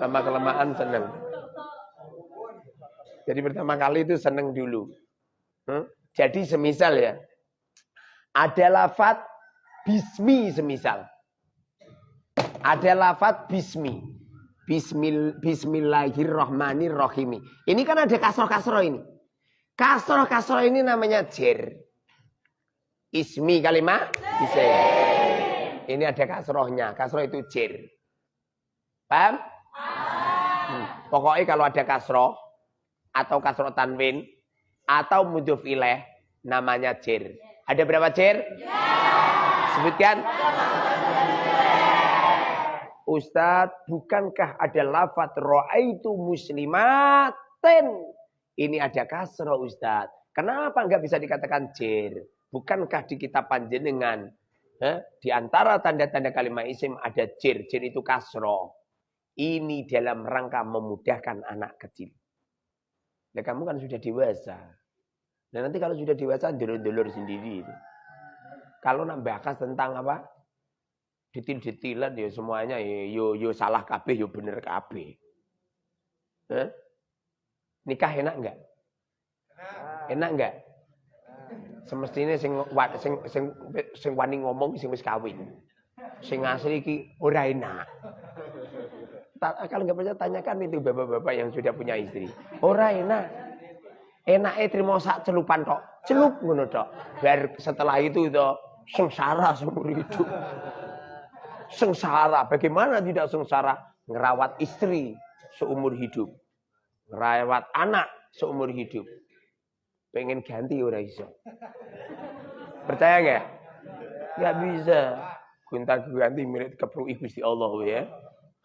Lama-kelamaan senang. Jadi pertama kali itu senang dulu. Jadi semisal ya. Ada lafadz bismi semisal. Ada lafadz bismi. Bismillahirrahmanirrahim. Ini kan ada kasroh-kasroh ini. Kasroh-kasroh ini namanya jer. Ismi kalimat isim. Ini ada kasrohnya. Kasroh itu jer. Paham? Pokoknya kalau ada kasroh atau kasroh tanwin atau mudhof ilaih namanya jer. Ada berapa jer? Sebutkan. Ustadz, bukankah ada lafadz ra'aitu muslimatin? Ini ada kasroh Ustadz. Kenapa enggak bisa dikatakan jer? Bukankah di kitab panjenengan di antara tanda-tanda kalimat isim ada jer? Jer itu kasroh. Ini dalam rangka memudahkan anak kecil. Ya kamu kan sudah dewasa. Dan nanti kalau sudah dewasa dulur-dulur sendiri. Kalau nak bahas tentang apa? Detil-detilan ya semuanya yo salah kabeh yo bener kabeh. Hah? Nikah enak enggak? Enak enggak? Semestinya sing wani ngomong sing wis kawin. Sing asli iki ora enak. Kalau enggak percaya tanyakan itu bapak-bapak yang sudah punya istri. Ora enak. Enake trimo sak celupan tok. Celup ngono tok. Bar setelah itu sengsara seumur hidup. Sengsara. Bagaimana tidak sengsara? Ngerawat istri seumur hidup. Ngerawat anak seumur hidup. Pengen ganti ora iso. Percaya enggak? Enggak bisa. Gonta ganti milik keprui Gusti Allah ya.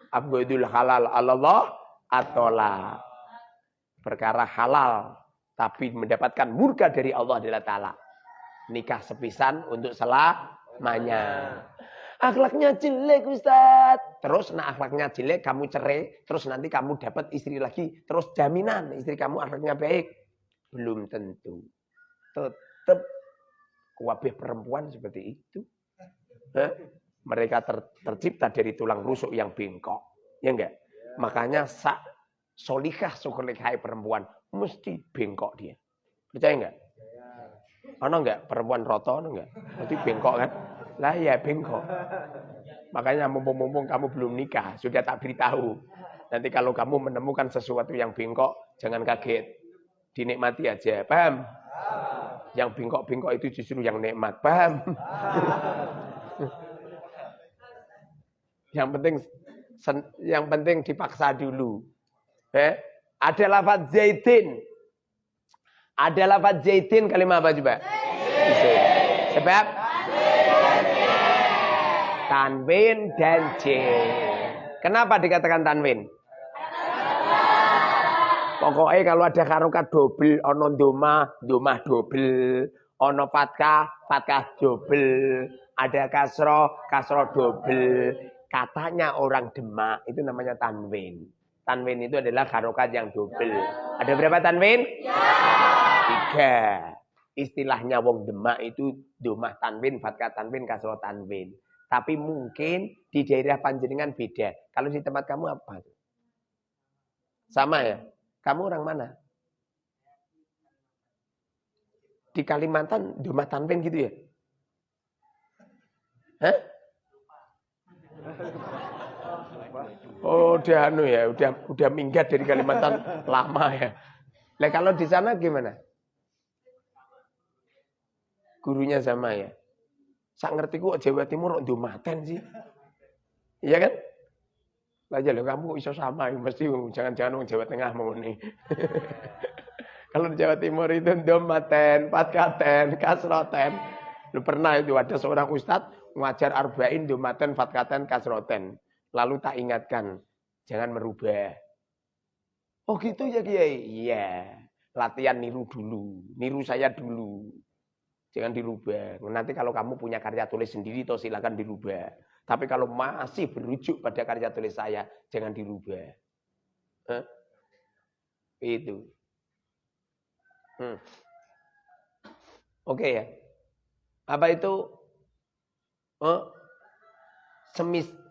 Abghadul halal Allah atola. Perkara halal tapi mendapatkan murka dari Allah Taala. Nikah sepisan untuk selamanya. Akhlaknya jelek Ustaz. Terus akhlaknya jelek kamu cerai, terus nanti kamu dapat istri lagi, terus jaminan istri kamu akhlaknya baik. Belum tentu. Tetap kabeh perempuan seperti itu. Mereka tercipta dari tulang rusuk yang bengkok. Ya enggak? Makanya solikah solikah perempuan mesti bengkok dia. Percaya enggak? Ono enggak perempuan roto ono enggak? Mesti bengkok kan? Lah ya bengkok. Makanya mumpung kamu belum nikah, sudah tak beritahu. Nanti kalau kamu menemukan sesuatu yang bengkok, jangan kaget. Dinikmati aja, paham? Yang bengkok-bengkok itu justru yang nikmat, paham? Yang penting dipaksa dulu. Ada lafaz zaitin. Ada lafaz zaitin kalimat apa coba? Sebab tanwin dan jim. Kenapa dikatakan tanwin? Pokoknya kalau ada harokat double, ono domah double, ono fatkah double, ada kasroh double. Katanya orang Demak itu namanya tanwin. Tanwin itu adalah harokat yang double. Ada berapa tanwin? 3. Istilahnya wong Demak itu domah tanwin, fatkah tanwin, kasroh tanwin. Tapi mungkin di daerah panjenengan beda. Kalau di tempat kamu apa? Sama ya? Kamu orang mana? Di Kalimantan domah tanwin gitu ya? Hah? Oh, udah minggat dari Kalimantan lama ya. Nah, kalau di sana gimana? Gurunya sama ya. Sak ngerti kok Jawa Timur kok domaten sih. Iya kan? Lah ya lho kamu kok iso sama, mesti jangan-jangan wong Jawa Tengah mau nih. Kalau di Jawa Timur itu domaten, fatkaten, kasroten. Lu pernah itu ada seorang ustadz ngajar arba'in domaten, fatkaten, kasroten. Lalu tak ingatkan, jangan merubah. Oh gitu ya Kiai? Iya. Latihan niru dulu, niru saya dulu. Jangan dirubah. Nanti kalau kamu punya karya tulis sendiri, toh silakan dirubah. Tapi kalau masih berujuk pada karya tulis saya, jangan dirubah. Itu. Oke ya. Apa itu?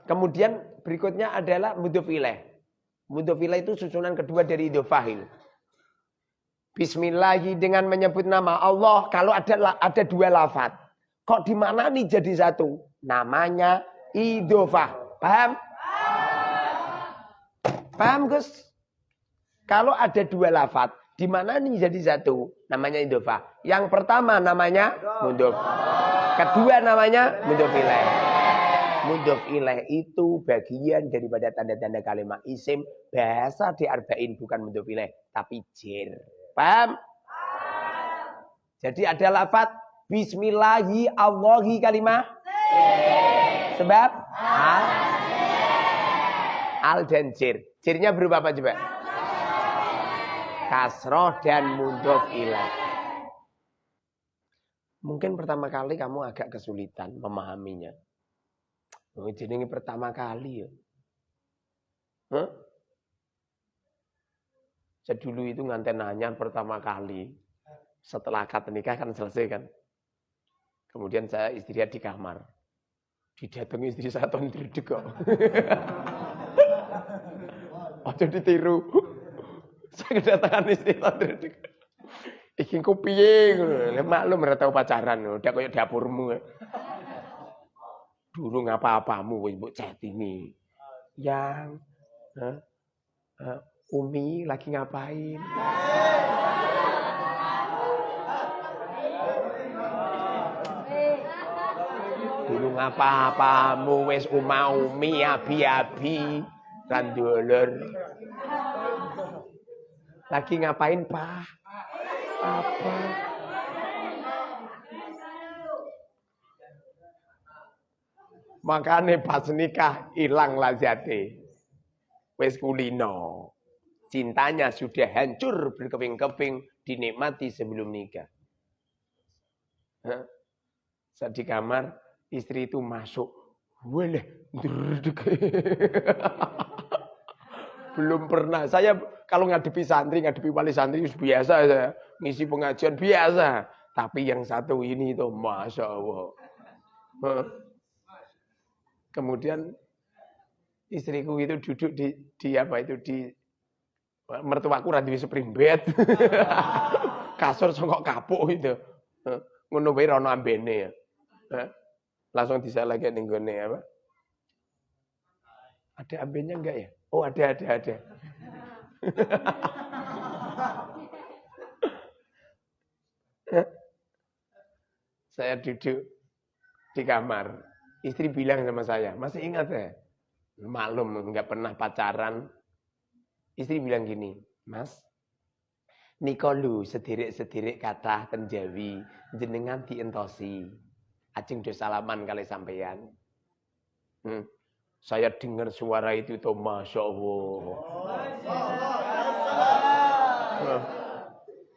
Kemudian berikutnya adalah mudhof ilaih. Mudhof ilaih itu susunan kedua dari idhofah. Bismillahi dengan menyebut nama Allah. Kalau ada 2 lafaz. Kok di mana nih jadi satu? Namanya idhofah. Paham? Paham Gus? Kalau ada 2 lafaz, di mana nih jadi satu? Namanya idhofah. Yang pertama namanya mudhof. Kedua namanya mudhof ilaih. Mudhof ilaih itu bagian daripada tanda-tanda kalimat isim. Bahasa di arba'in bukan mudhof ilaih, tapi jer. Paham? Jadi ada lafaz bismillahi Allahi kalimah. Sebab al dan jir. Jirnya berupa apa coba? Kasroh dan mudhof ilaih. Mungkin pertama kali kamu agak kesulitan memahaminya. Oh, jadi ini pertama kali ya. Saya dulu itu nganten nanya pertama kali. Setelah akad nikah kan selesai kan. Kemudian saya istirahat di kamar. Didatangi istri saya tahun dredeg kok. Aja ditiru. Saya kedatangan istri santri. Iki ku piye ngono. Maklum ora tau pacaran, udah koyo dapurmu. Durung apa-apamu wis mbok chattingi. Yang Umi lagi ngapain? Durung apa-apamu wis umi abi-abi randolor. Lagi ngapain, Pak? Apa? Makanya pas nikah hilang lazate. Wes kulino. Cintanya sudah hancur berkeping-keping dinikmati sebelum nikah. Saat di kamar istri itu masuk. Walah, belum pernah. Saya kalau ngadepi santri, ngadepi wali santri biasa saya. Ngisi pengajian biasa. Tapi yang satu ini itu Masya Allah. Kemudian istriku itu duduk di apa itu di mertuaku ra duwe spring bed. Kasur songkok kapuk itu. Ngono wae ra ono ambene ya. Langsung disalahke ning gone apa? Ada ambennya enggak ya? Oh, ada. Saya duduk di kamar. Istri bilang sama saya, masih ingat ya? Maklum, nggak pernah pacaran. Istri bilang gini, Mas, nikolu sedirik-sedirik kata tenjawi, jenengan dientosi. Ajeng do salaman kali sampeyan. Saya dengar suara itu tuh, Masya Allah.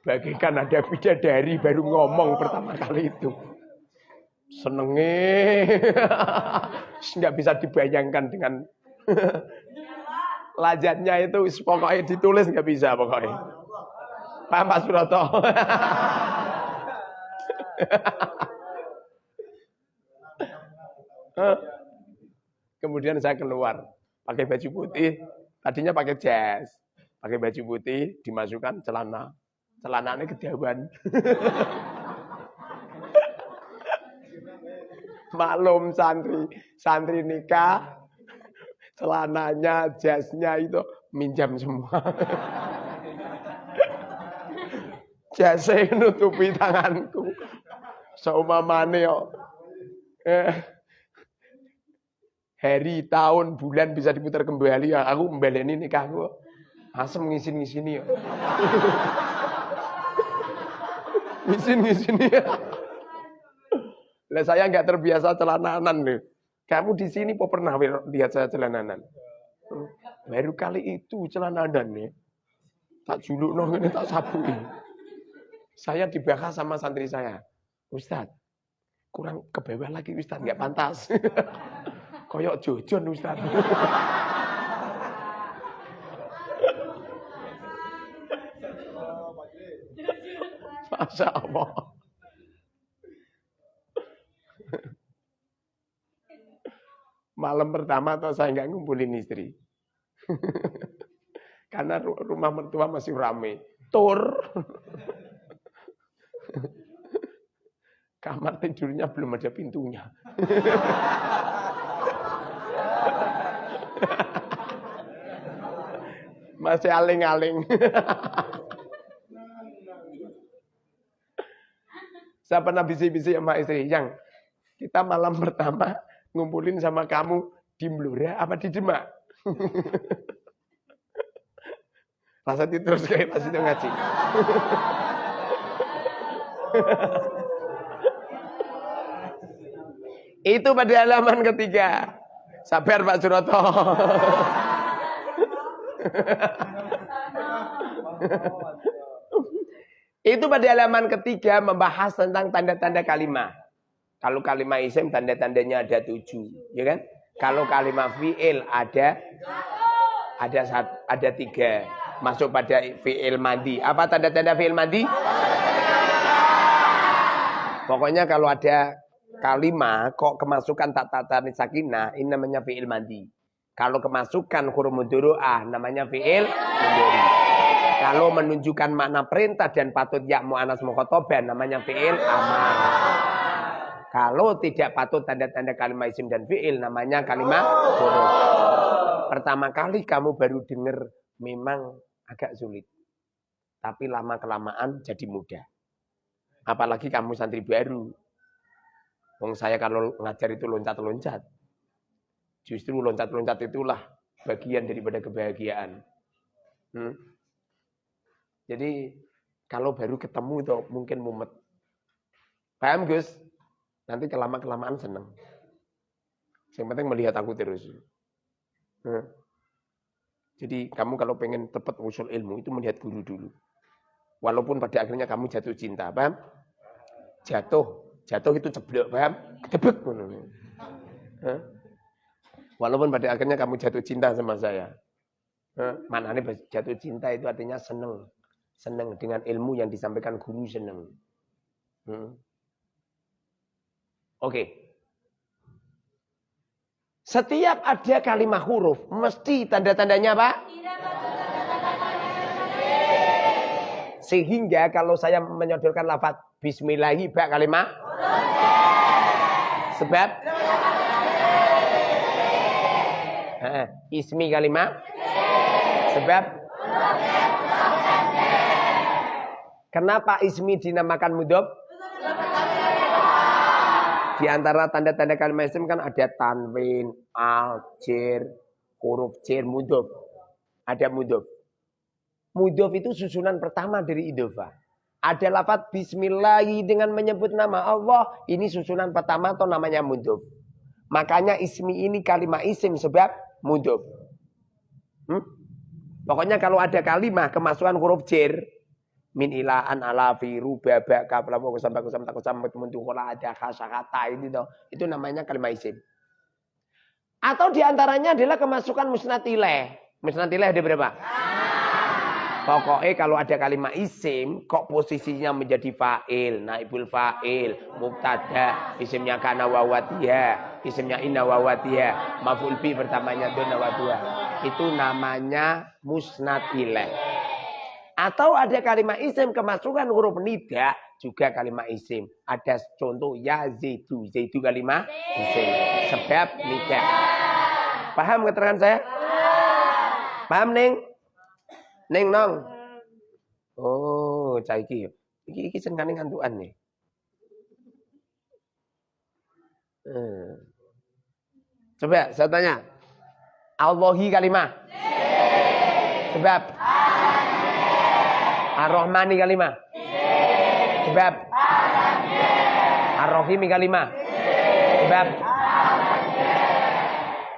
Bagaikan ada bidadari baru ngomong pertama kali itu. Senenge, nggak bisa dibayangkan dengan lajatnya itu. Pokoknya ditulis nggak bisa pokoknya. Paham Pak Suroto? Kemudian saya keluar pakai baju putih. Tadinya pakai jas, pakai baju putih, dimasukkan celananya ketahuan. Maklum santri nikah, celananya, jasnya itu minjam semua. Jasnya nutupi tanganku. Saumamane yo. Hari, tahun, bulan bisa diputar kembali ya. Aku membaleni nikahku. Asem ngisin-ngisini ya. Ngisin-ngisini ya. Lah saya nggak terbiasa celananan nih. Kamu di sini kok pernah lihat saya celananan? Baru kali itu celananan nih. Tak juluk nong ini tak sabui. Saya dibahas sama santri saya. Ustadz, kurang ke bawah lagi Ustadz, nggak pantas. Koyok jojon Ustadz. Masya Allah. Malam pertama atau saya nggak ngumpulin istri. Karena rumah mertua masih ramai. Tur. Kamar tidurnya belum ada pintunya. Masih aling-aling. Saya pernah bisik-bisik sama istri, yang kita malam pertama ngumpulin sama kamu di Blora apa di Demak? Rasa terus kayak pas itu ngaji. Itu pada halaman ketiga. Sabar Pak Suroto. Itu pada halaman ketiga membahas tentang tanda-tanda kalimat. Kalau kalimat isim tanda-tandanya ada 7, ya kan? Kalau kalimat fi'il ada 3. Masuk pada fi'il madi. Apa tanda-tanda fi'il madi? Pokoknya kalau ada kalimat kok kemasukan tak sakinah, ini namanya fi'il madi. Kalau kemasukan huruf mudhari'ah namanya fi'il mudhari. Kalau menunjukkan makna perintah dan patut ya mu'annas mukhatabah namanya fi'il amar. Kalau tidak patut tanda-tanda kalimat isim dan fi'il namanya kalimat huruf. Pertama kali kamu baru dengar memang agak sulit. Tapi lama-kelamaan jadi mudah. Apalagi kamu santri baru. Wong saya kalau ngajar itu loncat-loncat. Justru loncat-loncat itulah bagian daripada kebahagiaan. Jadi kalau baru ketemu itu mungkin mumet. Paham Gus? Nanti kelamaan seneng. Yang penting melihat aku terus. Jadi kamu kalau pengen cepat usul ilmu itu melihat guru dulu. Walaupun pada akhirnya kamu jatuh cinta, paham? Jatuh itu ceblok, paham? Kedebek. Walaupun pada akhirnya kamu jatuh cinta sama saya. Mana nih jatuh cinta itu artinya seneng. Seneng dengan ilmu yang disampaikan guru seneng. Oke. Setiap ada kalimat huruf, mesti tanda-tandanya apa? Sehingga kalau saya menyodorkan lafaz bismillahi ba kalimat sebab ismi kalimat sebab kenapa ismi dinamakan mudhof? Di antara tanda-tanda kalimat isim kan ada tanwin, al, jer, huruf jer, mudhof. Ada mudhof. Mudhof itu susunan pertama dari idhofah. Ada lafaz bismillahi dengan menyebut nama Allah. Ini susunan pertama atau namanya mudhof. Makanya ismi ini kalimat isim sebab mudhof. Pokoknya kalau ada kalimat kemasukan huruf jer, min ilaan ala fi rubaba kafla wa sampai ada kata itu namanya kalimat isim. Atau diantaranya adalah kemasukan musnad ilaih. Musnad ilaih ada berapa? Pokoknya kalau ada kalimat isim kok posisinya menjadi fa'il, naibul fa'il, mubtada, isimnya kana wa watiha, isimnya inna wa watiha, maf'ul bi pertamanya donna wa dua. Itu namanya musnad ilaih. Atau ada kalimat isim kemasukan huruf nida juga kalimat isim. Ada contoh ya zaidu. Zaidu kalimat isim. Sebab nida. Paham keterangan saya? Paham Neng? Neng nong. Oh, cah iki. Iki senengane ngantukan nih. Coba saya tanya. Allahi kalimat. Sebab Ar-Rahmani kalimah. Sebab Ar-Rahimi kalimah. Sebab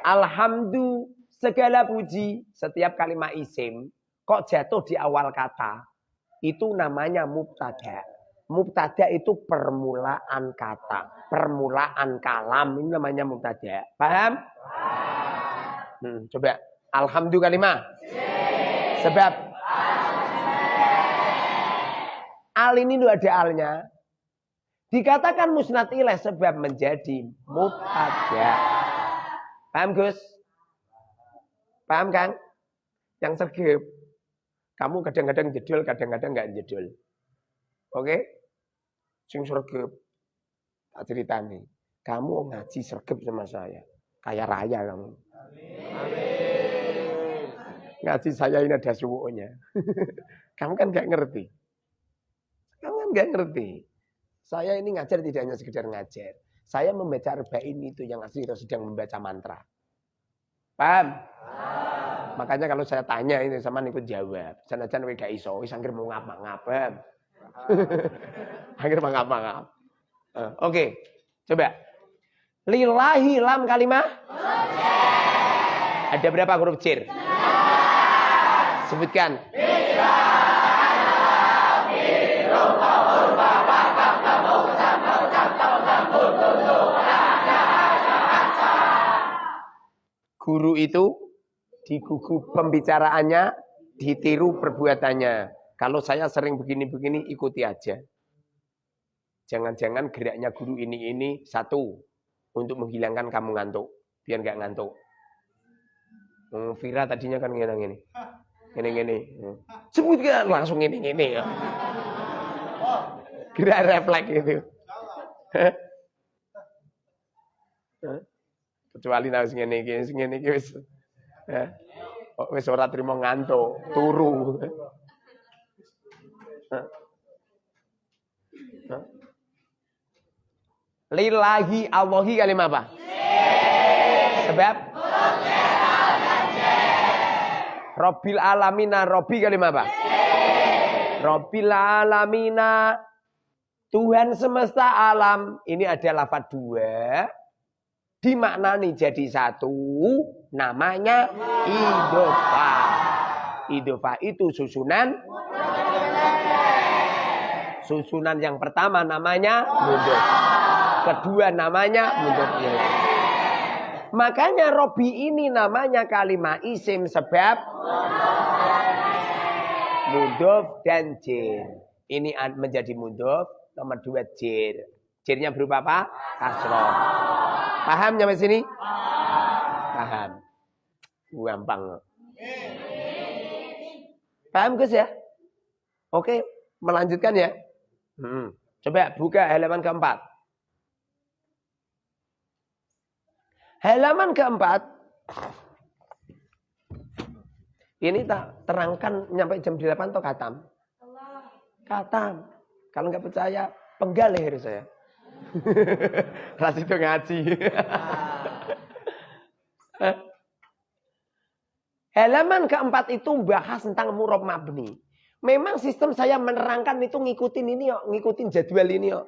Alhamdu segala puji. Setiap kalimat isim kok jatuh di awal kata. Itu namanya mubtada. Mubtada itu permulaan kata. Permulaan kalam. Ini namanya mubtada. Paham? Coba. Alhamdu kalimah. Sebab al ini udah ada alnya. Dikatakan musnad ilaih sebab menjadi mubtada. Paham Gus? Paham Kang? Yang sergap. Kamu kadang-kadang jedul, kadang-kadang enggak jedul. Oke? Sing sergap. Tak ceritani. Kamu ngaji sergap sama saya. Kayak raya kamu. Amin. Ngaji saya ini ada suwunya. Kamu kan enggak ngerti. Kamu kan nggak ngerti. Saya ini ngajar tidak hanya sekedar ngajar. Saya membaca arba'in itu yang asli itu sedang membaca mantra. Paham? Makanya kalau saya tanya ini sama ikut jawab. Sanajan kowe gak iso, wis anggere mau ngapa-ngapa. Anggere mau ngapa-ngapa. Oke. Coba. Lillahi lam kalimah? Ada berapa huruf jer? Sebutkan. Guru itu digugu pembicaraannya, ditiru perbuatannya. Kalau saya sering begini-begini, ikuti aja. Jangan-jangan geraknya guru ini satu untuk menghilangkan kamu ngantuk, biar nggak ngantuk. Vira tadinya kan gini. Ngene-ngene. Sebutkan langsung ngene-ngene ya. Kira refleks itu. Kecuali nek ngene iki wis. Wis ora trimo ngantuk, turu. Lillahi Allahi kalimah apa? Sebab Rabbil alamina, Rabbi kalimah apa? Rabbil alamina, Tuhan semesta alam. Ini ada lafaz dua, dimaknani jadi satu, namanya idhofah. Idhofah itu susunan. Susunan yang pertama namanya mudhof. Kedua namanya mudhof. Makanya Robi ini namanya kalimat isim sebab mudhof dan jir. Ini menjadi mudhof. Nomor dua jir. Jirnya berupa apa? Kasroh. Paham sampai sini? Paham. Gampang. Paham guys ya? Oke, melanjutkan ya. Coba buka halaman keempat. Halaman keempat. Ini tak terangkan nyampe jam 8 atau katam? Katam. Kalau nggak percaya, penggal leher saya. Ras itu ngaji. Halaman keempat itu bahas tentang murab mabni. Memang sistem saya menerangkan itu ngikutin ini yuk, ngikutin jadwal ini yuk.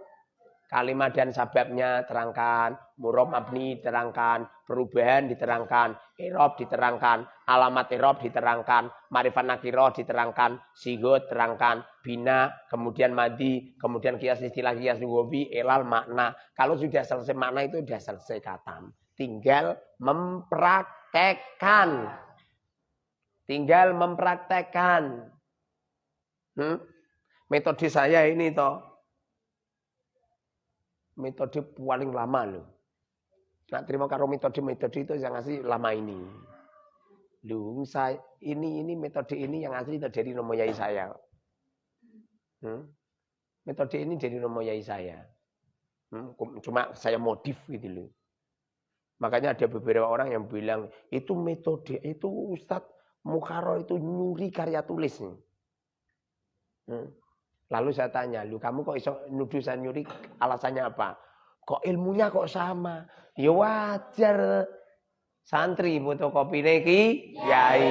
Kalimat dan sababnya terangkan, murab mabni diterangkan, perubahan diterangkan, i'rab diterangkan, alamat i'rab diterangkan, ma'rifat nakirah diterangkan, sigot diterangkan, bina, kemudian madi, kemudian kias istilah kias lughawi, ilal makna. Kalau sudah selesai makna itu sudah selesai katam. Tinggal mempraktekkan. Tinggal mempraktekkan. Metode saya ini toh. Metode paling lama loh. Nah, terima karo metode itu yang asli lama ini. Loh, saya ini metode ini yang asli dari Romo Yai saya. Metode ini dari Romo Yai saya. Cuma saya modif gitu loh. Makanya ada beberapa orang yang bilang itu metode itu Ustadz Mukharo itu nyuri karya tulis nih. Lalu saya tanya, lu kamu kok iso nuduh saya nyuri, alasannya apa? Kok ilmunya kok sama? Ya wajar. Santri fotokopine ki yai.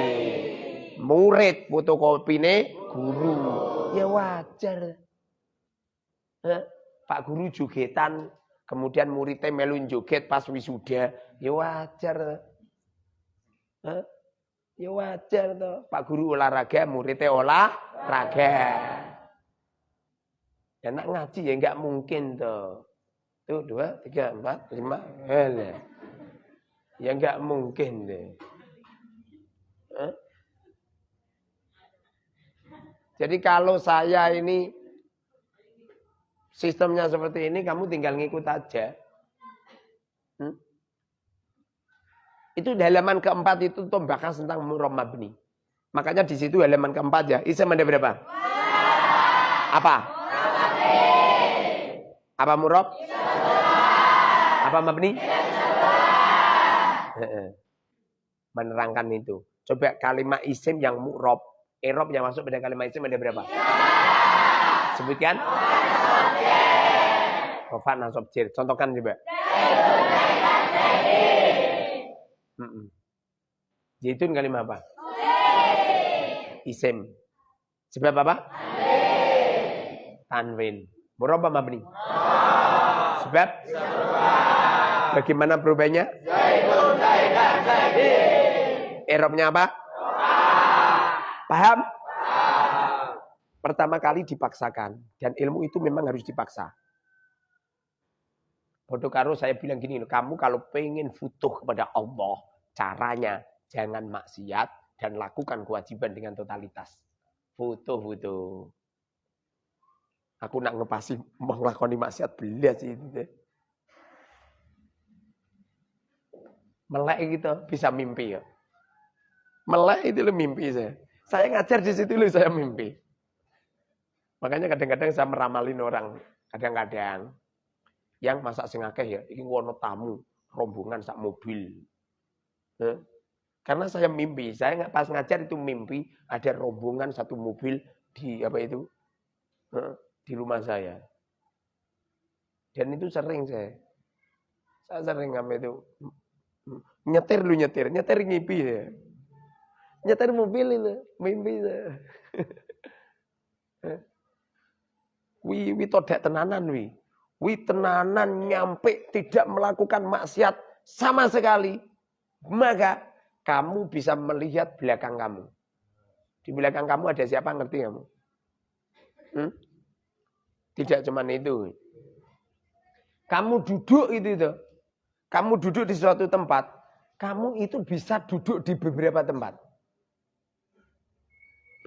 Murid fotokopine guru. Ya wajar. Pak guru jogetan, kemudian muridnya melu joget pas wisuda. Ya wajar. Ya wajar toh. Pak guru olahraga, muridnya olahraga. Ya nak ngaji ya enggak mungkin tuh. Tuh 2, 3, 4, 5. Ya enggak mungkin deh. Jadi kalau saya ini sistemnya seperti ini, kamu tinggal ngikut aja. Itu di halaman keempat itu tuh bahas tentang murab mabni. Makanya di situ halaman keempat ya. Isim ada berapa? Apa? Apa murab? Apa mabni? Menerangkan itu. Coba kalimat isim yang murab, i'rab yang masuk pada kalimat isim ada berapa? Sebutkan. Rafa nasab jir. Contohkan coba. Zaitun kalimat apa? Isim. Sebab apa? Tanwin. Murab apa mabni? Sebab? Bagaimana perubahannya? I'rabnya apa? Paham? Pertama kali dipaksakan. Dan ilmu itu memang harus dipaksa. Bodoh karo saya bilang gini, kamu kalau pengen futuh kepada Allah, caranya jangan maksiat dan lakukan kewajiban dengan totalitas. Foto. Aku nak ngepasi melakoni maksiat belas itu. Melek gitu bisa mimpi ya. Melek itu lo mimpi saya. Saya ngajar di situ loh saya mimpi. Makanya kadang-kadang saya meramalin orang. Kadang-kadang yang masak sing akeh ya, iki wono tamu, rombongan sak mobil. Karena saya mimpi, saya pas ngajar itu mimpi ada rombongan satu mobil di apa itu di rumah saya. Dan itu sering saya sering apa itu nyetir ngipi ya. Nyetir mobil itu mimpi saya. Wi todak tenanan wi. Wi tenanan nyampe tidak melakukan maksiat sama sekali. Maka kamu bisa melihat belakang kamu. Di belakang kamu ada siapa ngerti kamu? Tidak cuma itu. Kamu duduk itu. Kamu duduk di suatu tempat. Kamu itu bisa duduk di beberapa tempat.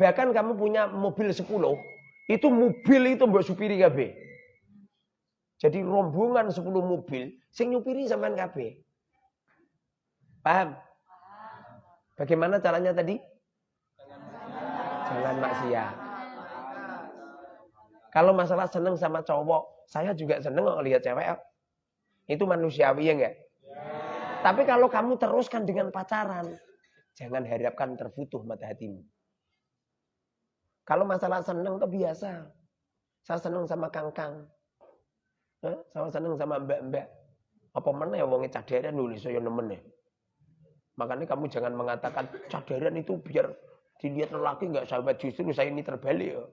Bahkan kamu punya mobil 10. Itu mobil itu mbok supiri kabeh. Jadi rombongan 10 mobil. Sing nyupiri sampean kabeh. Paham? Bagaimana caranya tadi? Jangan maksiat. Kalau masalah seneng sama cowok, saya juga seneng kok lihat cewek. Itu manusiawi ya enggak? Tapi kalau kamu teruskan dengan pacaran, jangan harapkan terbutuh mata hatimu. Kalau masalah seneng itu biasa. Saya seneng sama kangkang. Saya seneng sama mbak-mbak. Apa mana ya wongnya cadaran nulis saya nemen ya. Makanya kamu jangan mengatakan cadaran itu biar dilihat lelaki enggak sahabat, justru saya ini terbalik ya.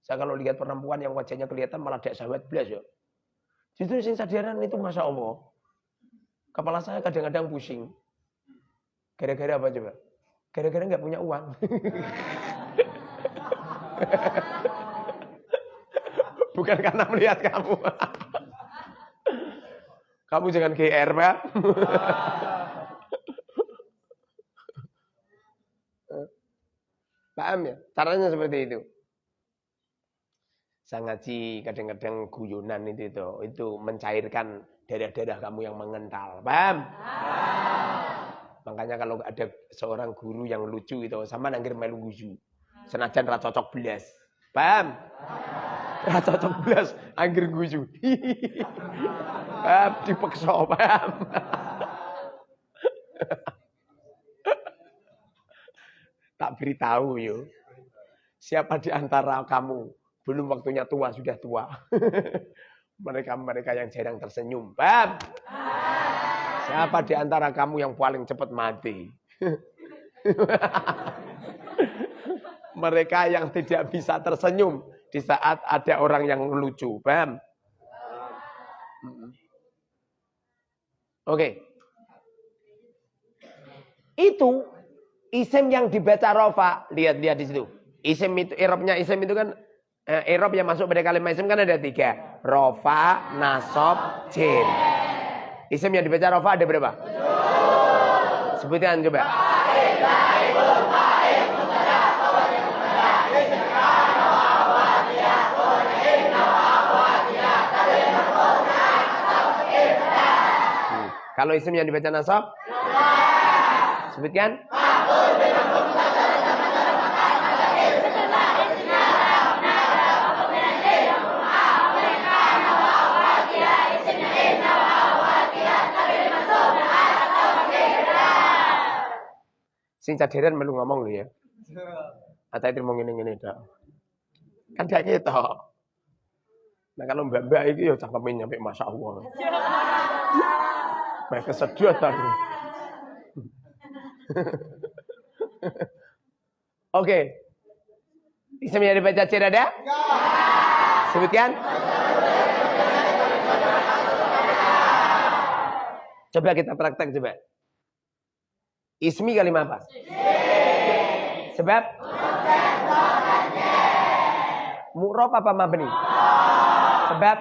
Saya kalau lihat perempuan yang wajahnya kelihatan malah tidak sahabat belas ya. Justru sing cadaran itu Masya Allah. Kepala saya kadang-kadang pusing. Gara-gara apa coba? Gara-gara enggak punya uang. Bukan karena melihat kamu. Kamu jangan GR, Pak. Paham ya? Caranya seperti itu. Saya ngaji kadang-kadang guyonan itu mencairkan darah-darah kamu yang mengental. Paham? Makanya kalau ada seorang guru yang lucu itu sama nanggir melu guyu. Senajan ra cocok belas. Paham? Ra cocok belas anggir guyu. Paham dipeksa, paham? Tak beritahu yo. Siapa di antara kamu belum waktunya tua sudah tua? Mereka yang jarang tersenyum. Paham? Siapa di antara kamu yang paling cepat mati? Mereka yang tidak bisa tersenyum di saat ada orang yang lucu. Paham? Oke. Itu isim yang dibaca rofa. Lihat-lihat di situ. Isim itu, irobnya isim itu kan, irob yang masuk pada kalimat isim kan ada 3. Rofa, nasob, jim. Isim yang dibaca rofa ada berapa? 7. Sebutkan coba. Kalau isim yang dibaca nasab? Sebutkan. Sing cadaran melu ngomong lho ya. Ata itu mau ngene-ngene tok. Kan gak gitu. Nah kalau mbak-mbak iki ya cangkeme nyampe masyaallah. Baik kesedotan. Oke. Isim yang dibaca cir ada? Sebutkan. Coba kita praktek coba. Ismi kalimat apa? Sebab? Mu'rob apa mabni? Sebab?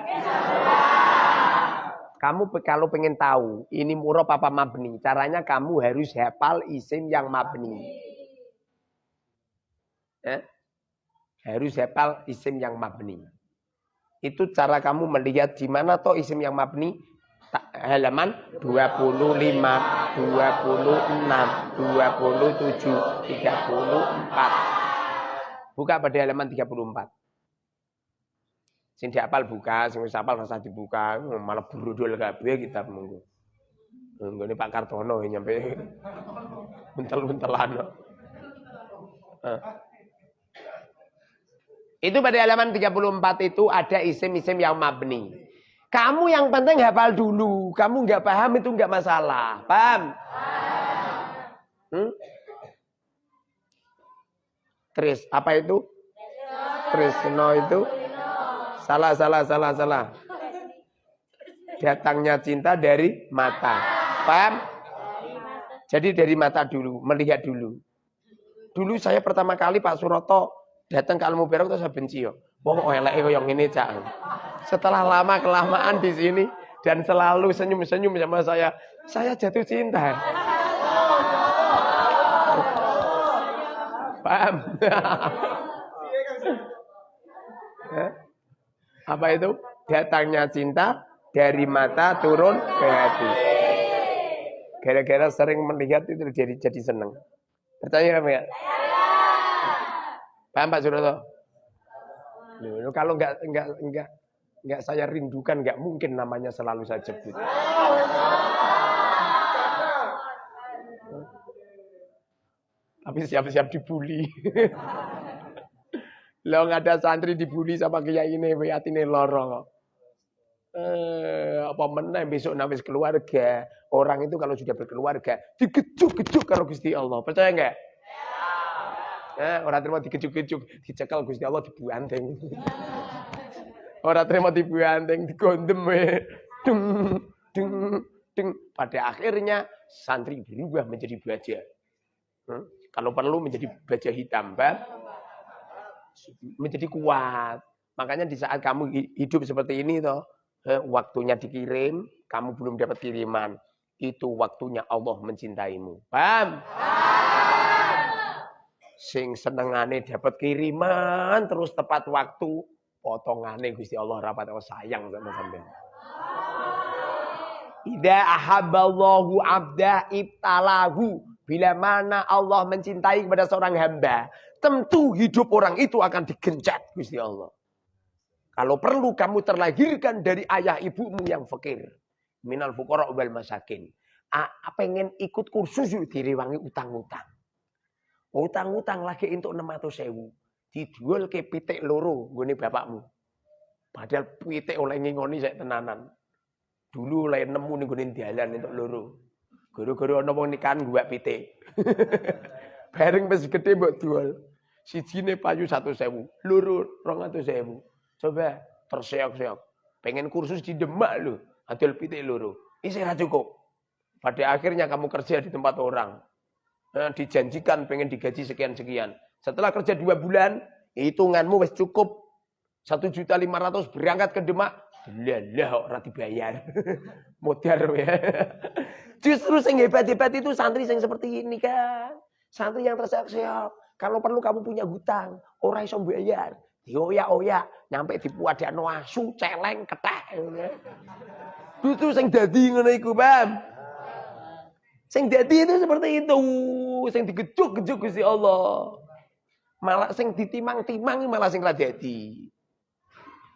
Kamu kalau pengen tahu ini mu'rob apa mabni, caranya kamu harus hafal isim yang mabni. Harus hafal isim yang mabni. Itu cara kamu melihat di mana toh isim yang mabni. Halaman 25. 26, 27, 34. Buka pada halaman 34. Sing diapal buka, sing wis apal rasa dibuka, malah brudul kabeh kitab munggo. Nggone Pak Kartono nyampe untel-untelan. Itu pada halaman 34 itu ada isim-isim yang mabni. Kamu yang penting hafal dulu. Kamu nggak paham itu nggak masalah. Paham? Tris, apa itu? Trisno itu? Salah. Datangnya cinta dari mata. Paham? Jadi dari mata dulu, melihat dulu. Dulu saya pertama kali Pak Suroto datang ke Al-Mubarak itu saya benci yo. Wong eleke koyo ngene cak. Setelah lama kelamaan di sini dan selalu senyum-senyum sama saya jatuh cinta. Paham? Apa itu? Datangnya cinta dari mata turun ke hati. Gara-gara sering melihat itu jadi seneng. Percaya apa ya? Paham Pak Suroto? Loh, kalau enggak saya rindukan, enggak mungkin namanya selalu saya sebut. Tapi siap-siap dibully. Lo nggak ada santri dibully sama kiai ini, atine loro. Apa meneh besok nafis keluarga. Orang itu kalau sudah berkeluarga, digejuk-gejuk kalau Gusti Allah. Percaya enggak? Orang terima digejuk-gejuk, dicekal Gusti Allah dibuanteng. Orang terima dibuanteng, digondem. Dung. Pada akhirnya santri berubah menjadi baja. Kalau perlu menjadi baja hitam, menjadi kuat. Makanya di saat kamu hidup seperti ini toh, waktunya dikirim, kamu belum dapat kiriman. Itu waktunya Allah mencintaimu. Paham? Sing senengane dapat kiriman terus tepat waktu, potongane Gusti Allah rapat sayang sama sampean. Idza ahabballahu 'abda ibtalahu. Bila mana Allah mencintai kepada seorang hamba, tentu hidup orang itu akan digencet Gusti Allah. Kalau perlu kamu terlahirkan dari ayah ibumu yang fakir, minal fuqara wal masakin. Pengen ikut kursus direwangi utang-utang. Utang-utang lagi untuk 600.000. Dijual ke pitik loro nggone bapakmu. Padahal pitik oleh ngingoni saya tenanan. Dulu oleh nemu ning nggone dalan entuk loro. Guru-guru ana wong nikahan gua pitik. Bareng wis gedhe mbok jual. Sijine payu 100.000, loro 200.000. Coba terseok-seok. Pengen kursus di Demak lho, adol pitik loro. Isih ra cukup. Pada akhirnya kamu kerja di tempat orang. Dijanjikan pengen digaji sekian-sekian. Setelah kerja 2 bulan, hitunganmu wis cukup 1.500.000 berangkat ke Demak. Lah ora dibayar. Modar ya. Justru yang hebat-hebat itu santri yang seperti ini kan. Santri yang terseok-seok. Kalau perlu kamu punya hutang. Orang iso bayar. Dioyak-oyak. Nyampe dipuadakno asu, celeng, kethek. Itu yang dadi ngono iku, Bang. Yang dadi itu seperti itu. Yang digejuk-gejuk Gusti Allah. Malah yang ditimang-timang malah yang ra dadi.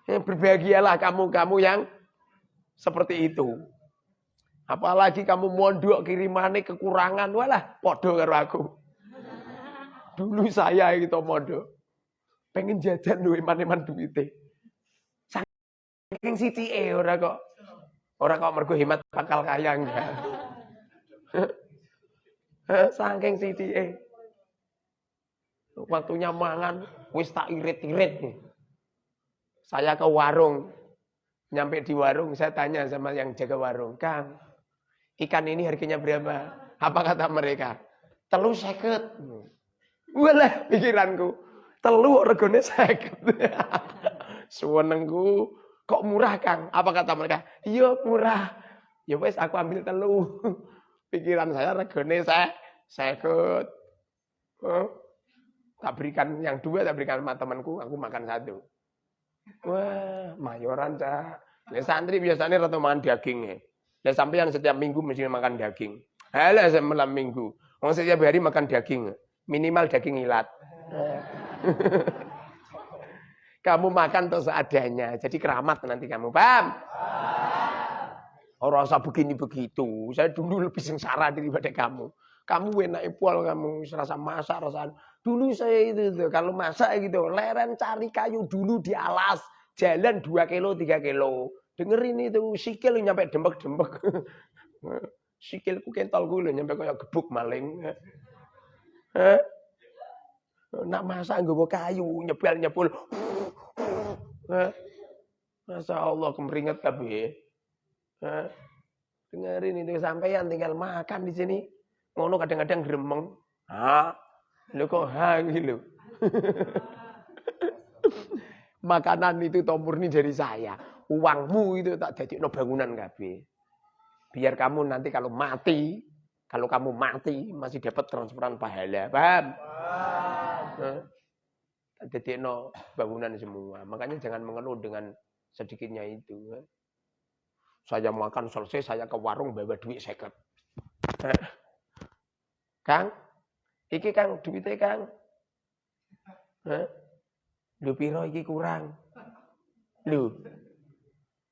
Berbahagialah kamu-kamu yang seperti itu. Apalagi kamu mondok kirimane kekurangan, walah podo karo aku. Dulu saya gitu mondok. Pengen jajan lho eman-eman duwite. Saking sithike ora kok mergo hemat bakal kaya enggak. Saking sithike. Waktunya mangan wis tak irit-irit nih. Saya ke warung. Nyampe di warung saya tanya sama yang jaga warung, "Kang, ikan ini harganya berapa?" Apa kata mereka? 350. Walah pikiranku. Telu regane 50. Suwenengku, kok murah Kang? Apa kata mereka? Iya murah. Ya wes aku ambil telu. Pikiran saya regane 50. Tak berikan yang 2, tak berikan sama temanku, aku makan 1. Wah, mayoran cah. Nah, santri biasanya rata makan daging ya. Nah, sampai yang setiap minggu mesti makan daging. Halah semalam minggu. Wong setiap hari makan daging. Minimal daging ilat. Kamu makan tuh seadanya. Jadi keramat nanti kamu. Paham? Orang rasa begini begitu. Saya dulu lebih sengsara daripada kamu. Kamu enak pol kamu serasa masak rasaan. Dulu saya itu kalau masak gitu, leren cari kayu dulu di alas, jalan 2 kilo 3 kilo. Dengerin itu sikil nyampe dembek-dembek. Sikilku kentolku lho nyampe kayak gebuk maling. Nak masak nggawa kayu nyebal-nyebul. Masya Allah kemeringet kabeh. Dengerin itu sampean tinggal makan di sini. Ngono kadang-kadang gremeng. Lho kok gitu. Makanan itu murni dari saya. Uangmu itu tak dadekno bangunan kabeh. Biar kamu nanti kalau kamu mati masih dapat transferan pahala. Paham? Tak dadekno bangunan semua. Makanya jangan mengeluh dengan sedikitnya itu. Saya makan selesai, saya ke warung bawa duit 50. Kang, iki Kang, duitnya Kang. Lu piro iki kurang? Lu.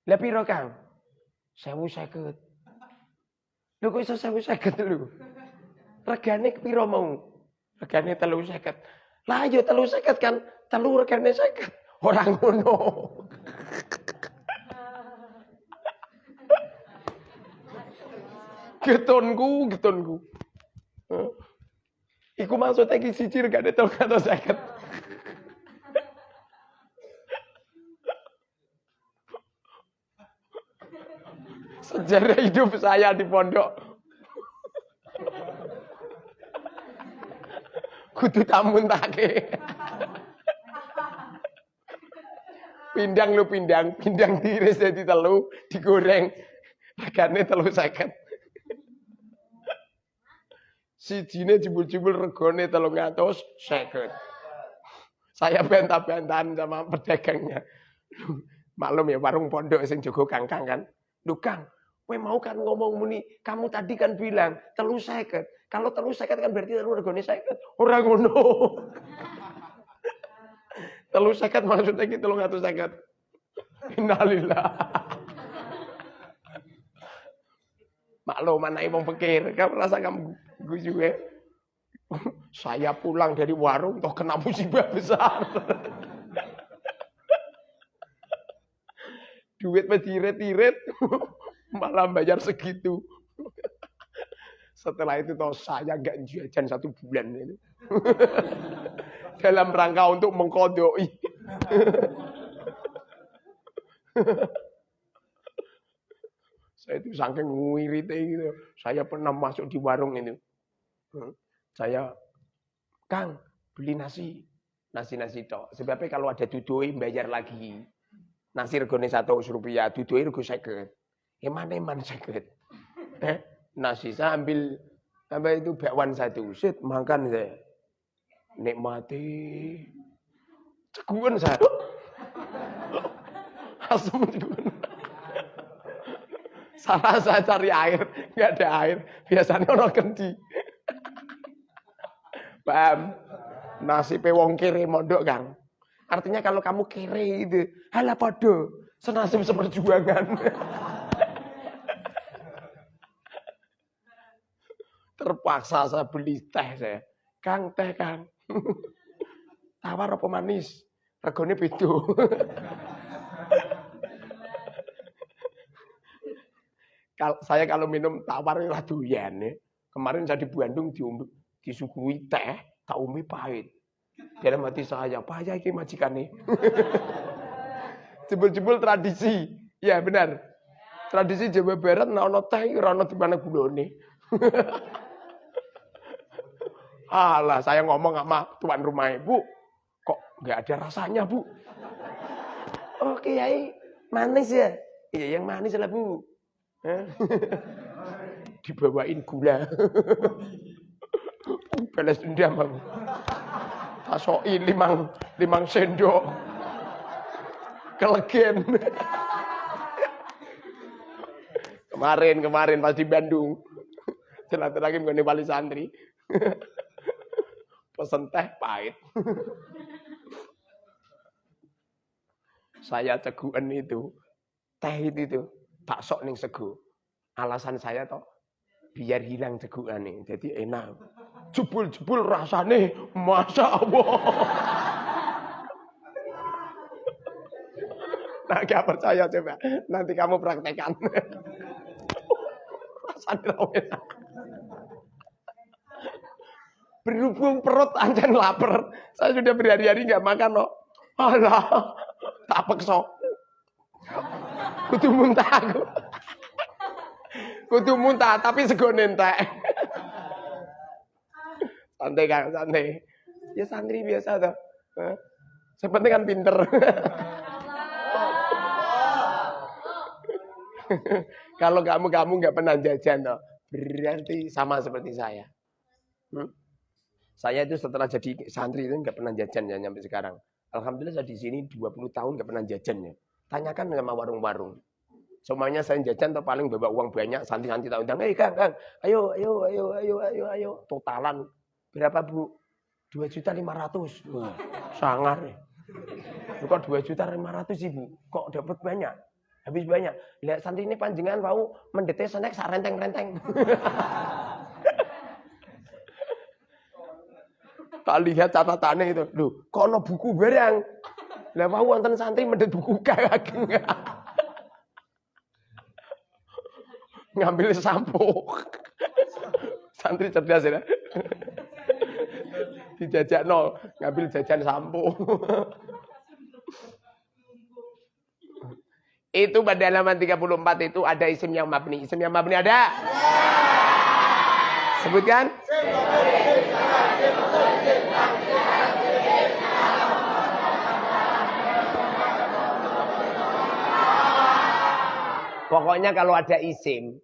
Lah piro Kang? 1.050. Lu kok iso 1.050 lu? Regane piro mau? Regane 3.50. Lah yo 3.50 kan, 3 regane 50. Ora ngono. Getonku. Iku maksudnya ki siji regane 350. Sejarah hidup saya di pondok. Kudu tamuntake. Pindang tiris jadi telu, digoreng. Regane 350. Sijine jebul-jebul regane 350. Saya bantah-bantahan sama pedagangnya. Maklum ya warung pondok sing jaga kangkang kan. Lho Kang, kowe mau kan ngomong muni, kamu tadi kan bilang 350. Kalau 350 kan berarti regane 50. Ora ngono. 350 maksudnya ki 350. Innalillah. Maklum anake wong pikir, kamu rasa kamu guyu ya. Saya pulang dari warung toh kena musibah besar. Duit diret-iret malah bayar segitu. Setelah itu toh saya enggak jajan 1 bulan itu. Dalam rangka untuk mengkodoi. Saya itu saking ngirite gitu. Saya pernah masuk di warung itu. Saya, Kang, beli nasi tok. Sebabnya kalau ada dudoi bayar lagi. Nasi regane Rp100, dudoi rego 50. Eman 50. Nasi saya ambil itu bakwan 1, set makan saya. Nikmati. Ceguan saya. Asem ceguan. Salah saya cari air, nggak ada air. Biasanya orang kendi. Paham? Nasib wong kere mondok Kang. Artinya kalau kamu kere itu, halah podo, senasib seperjuangan. Terpaksa saya beli teh saya. Kang, teh Kang. Tawar apa manis? Regane beda. Saya kalau minum tawar ora doyan ya. Kemarin saya di Bandung disuguhi teh, tak umi pahit. Dalam hati saya, payah iki majikane. Jebul-jebul tradisi. Ya benar. Tradisi Jawa Barat ana teh ora ana di mana gulone. Alah, saya ngomong sama tuan rumah Bu, kok nggak ada rasanya Bu? Oh Kiai, manis ya? Iya yang manis lah Bu. Dibawain gula. Balas dendam aku. Tasoki 5 sendok. Kelegen. Kemarin pas di Bandung. Silaturahim ngene wali santri. Pesen teh pahit. Saya ceguken itu. Teh itu tak sok ning sego. Alasan saya toh biar hilang cegukane. Jadi enak. Jebul-jebul rasane Masya Allah. Nah, gak percaya coba. Nanti kamu praktekkan. Rasane enak. Berhubung perut ancen lapar. Saya sudah berhari-hari gak makan loh. Alah, tak pekso. Kudu muntah aku. Kudu muntah tapi sego nentek. Santai kan, santai. Ya santri biasa tuh. Sepenting kan pinter. Kalau kamu nggak pernah jajan toh, berarti sama seperti saya. Saya itu setelah jadi santri itu nggak pernah jajan ya sampai sekarang. Alhamdulillah saya di sini 20 tahun nggak pernah jajan ya. Tanyakan sama warung-warung. Semuanya saya jajan tuh paling bawa uang banyak, santri-santri tak undang, Kang, ayo. Totalan berapa Bu? 2.500.000. Sangar ya. Kok 2.500.000 Ibu? Kok dapat banyak? Habis banyak. Lihat santri ini panjenengan mau mendete snack sak renteng-renteng. Tak lihat catatannya itu. Loh, kok ono buku barang? Lah mau wonten santri mendet buku kageng. Ngambil sampo. Santri cerdas ya. Dijajak nol, ngambil jajan sampo. Itu pada halaman 34 itu ada isim yang mabni. Isim yang mabni ada? Sebutkan. Pokoknya kalau ada isim,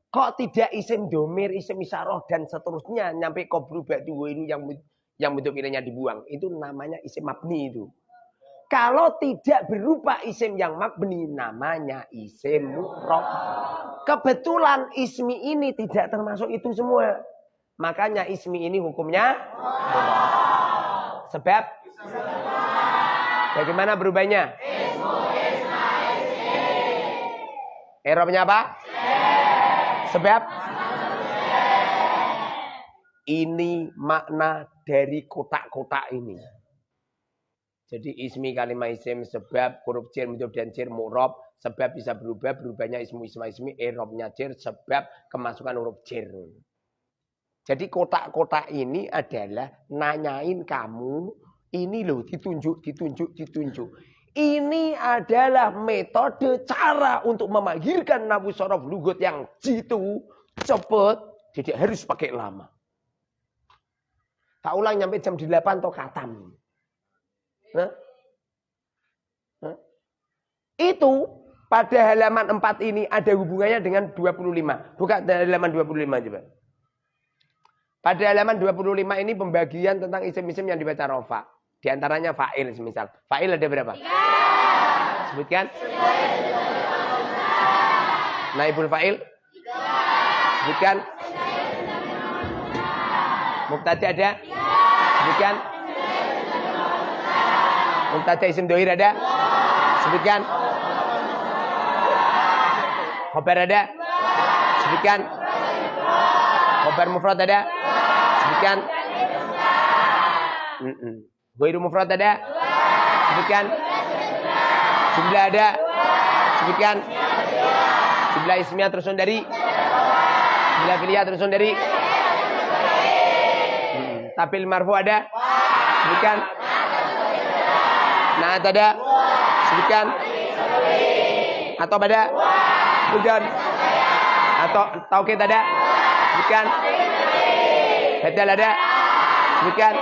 kok tidak isim domir, isim isyarah dan seterusnya nyampe kobru ba'du itu yang bentuk ilahnya dibuang, itu namanya isim mabni itu. Kalau tidak berupa isim yang mabni, namanya isim mu'rab. Kebetulan ismi ini tidak termasuk itu semua. Makanya ismi ini hukumnya sebab bagaimana berubahnya? I'rabnya apa? Sebab ini makna dari kotak-kotak ini. Jadi ismi kalimah isim sebab huruf jar mudhof dan jar mu'rab, sebab bisa berubahnya ismi i'rabnya jar sebab kemasukan huruf jar. Jadi kotak-kotak ini adalah nanyain kamu, ini loh ditunjuk. Ini adalah metode cara untuk memahirkan nahwu sorof lugat yang jitu cepet, tidak harus pakai lama. Tak ulang nyampe jam 8 atau katam. Itu pada halaman 4 ini ada hubungannya dengan 25. Buka halaman 25 coba. Pada halaman 25 ini pembagian tentang isim-isim yang dibaca rofa. Di antaranya fa'il semisal. Fa'il ada berapa? 3. Sebutkan. Naibul fa'il? 3. Sebutkan. Mubtada ada? Sebutkan. Mubtada isim dohir ada? Sebutkan. Khobar ada? Sebutkan. Khobar mufrad ada? Sebutkan. Ghairu mufrad ada? Sebutkan. Jumlah ada? Sebutkan. Jumlah ismiyah terusun dari? Jumlah fi'liyah terusun dari? Tabil marfu ada? Sebutkan. Naat ada? Sebutkan. Atau pada? Bukan. Atau taukid ada? Sebutkan. Badal ada? Sebutkan.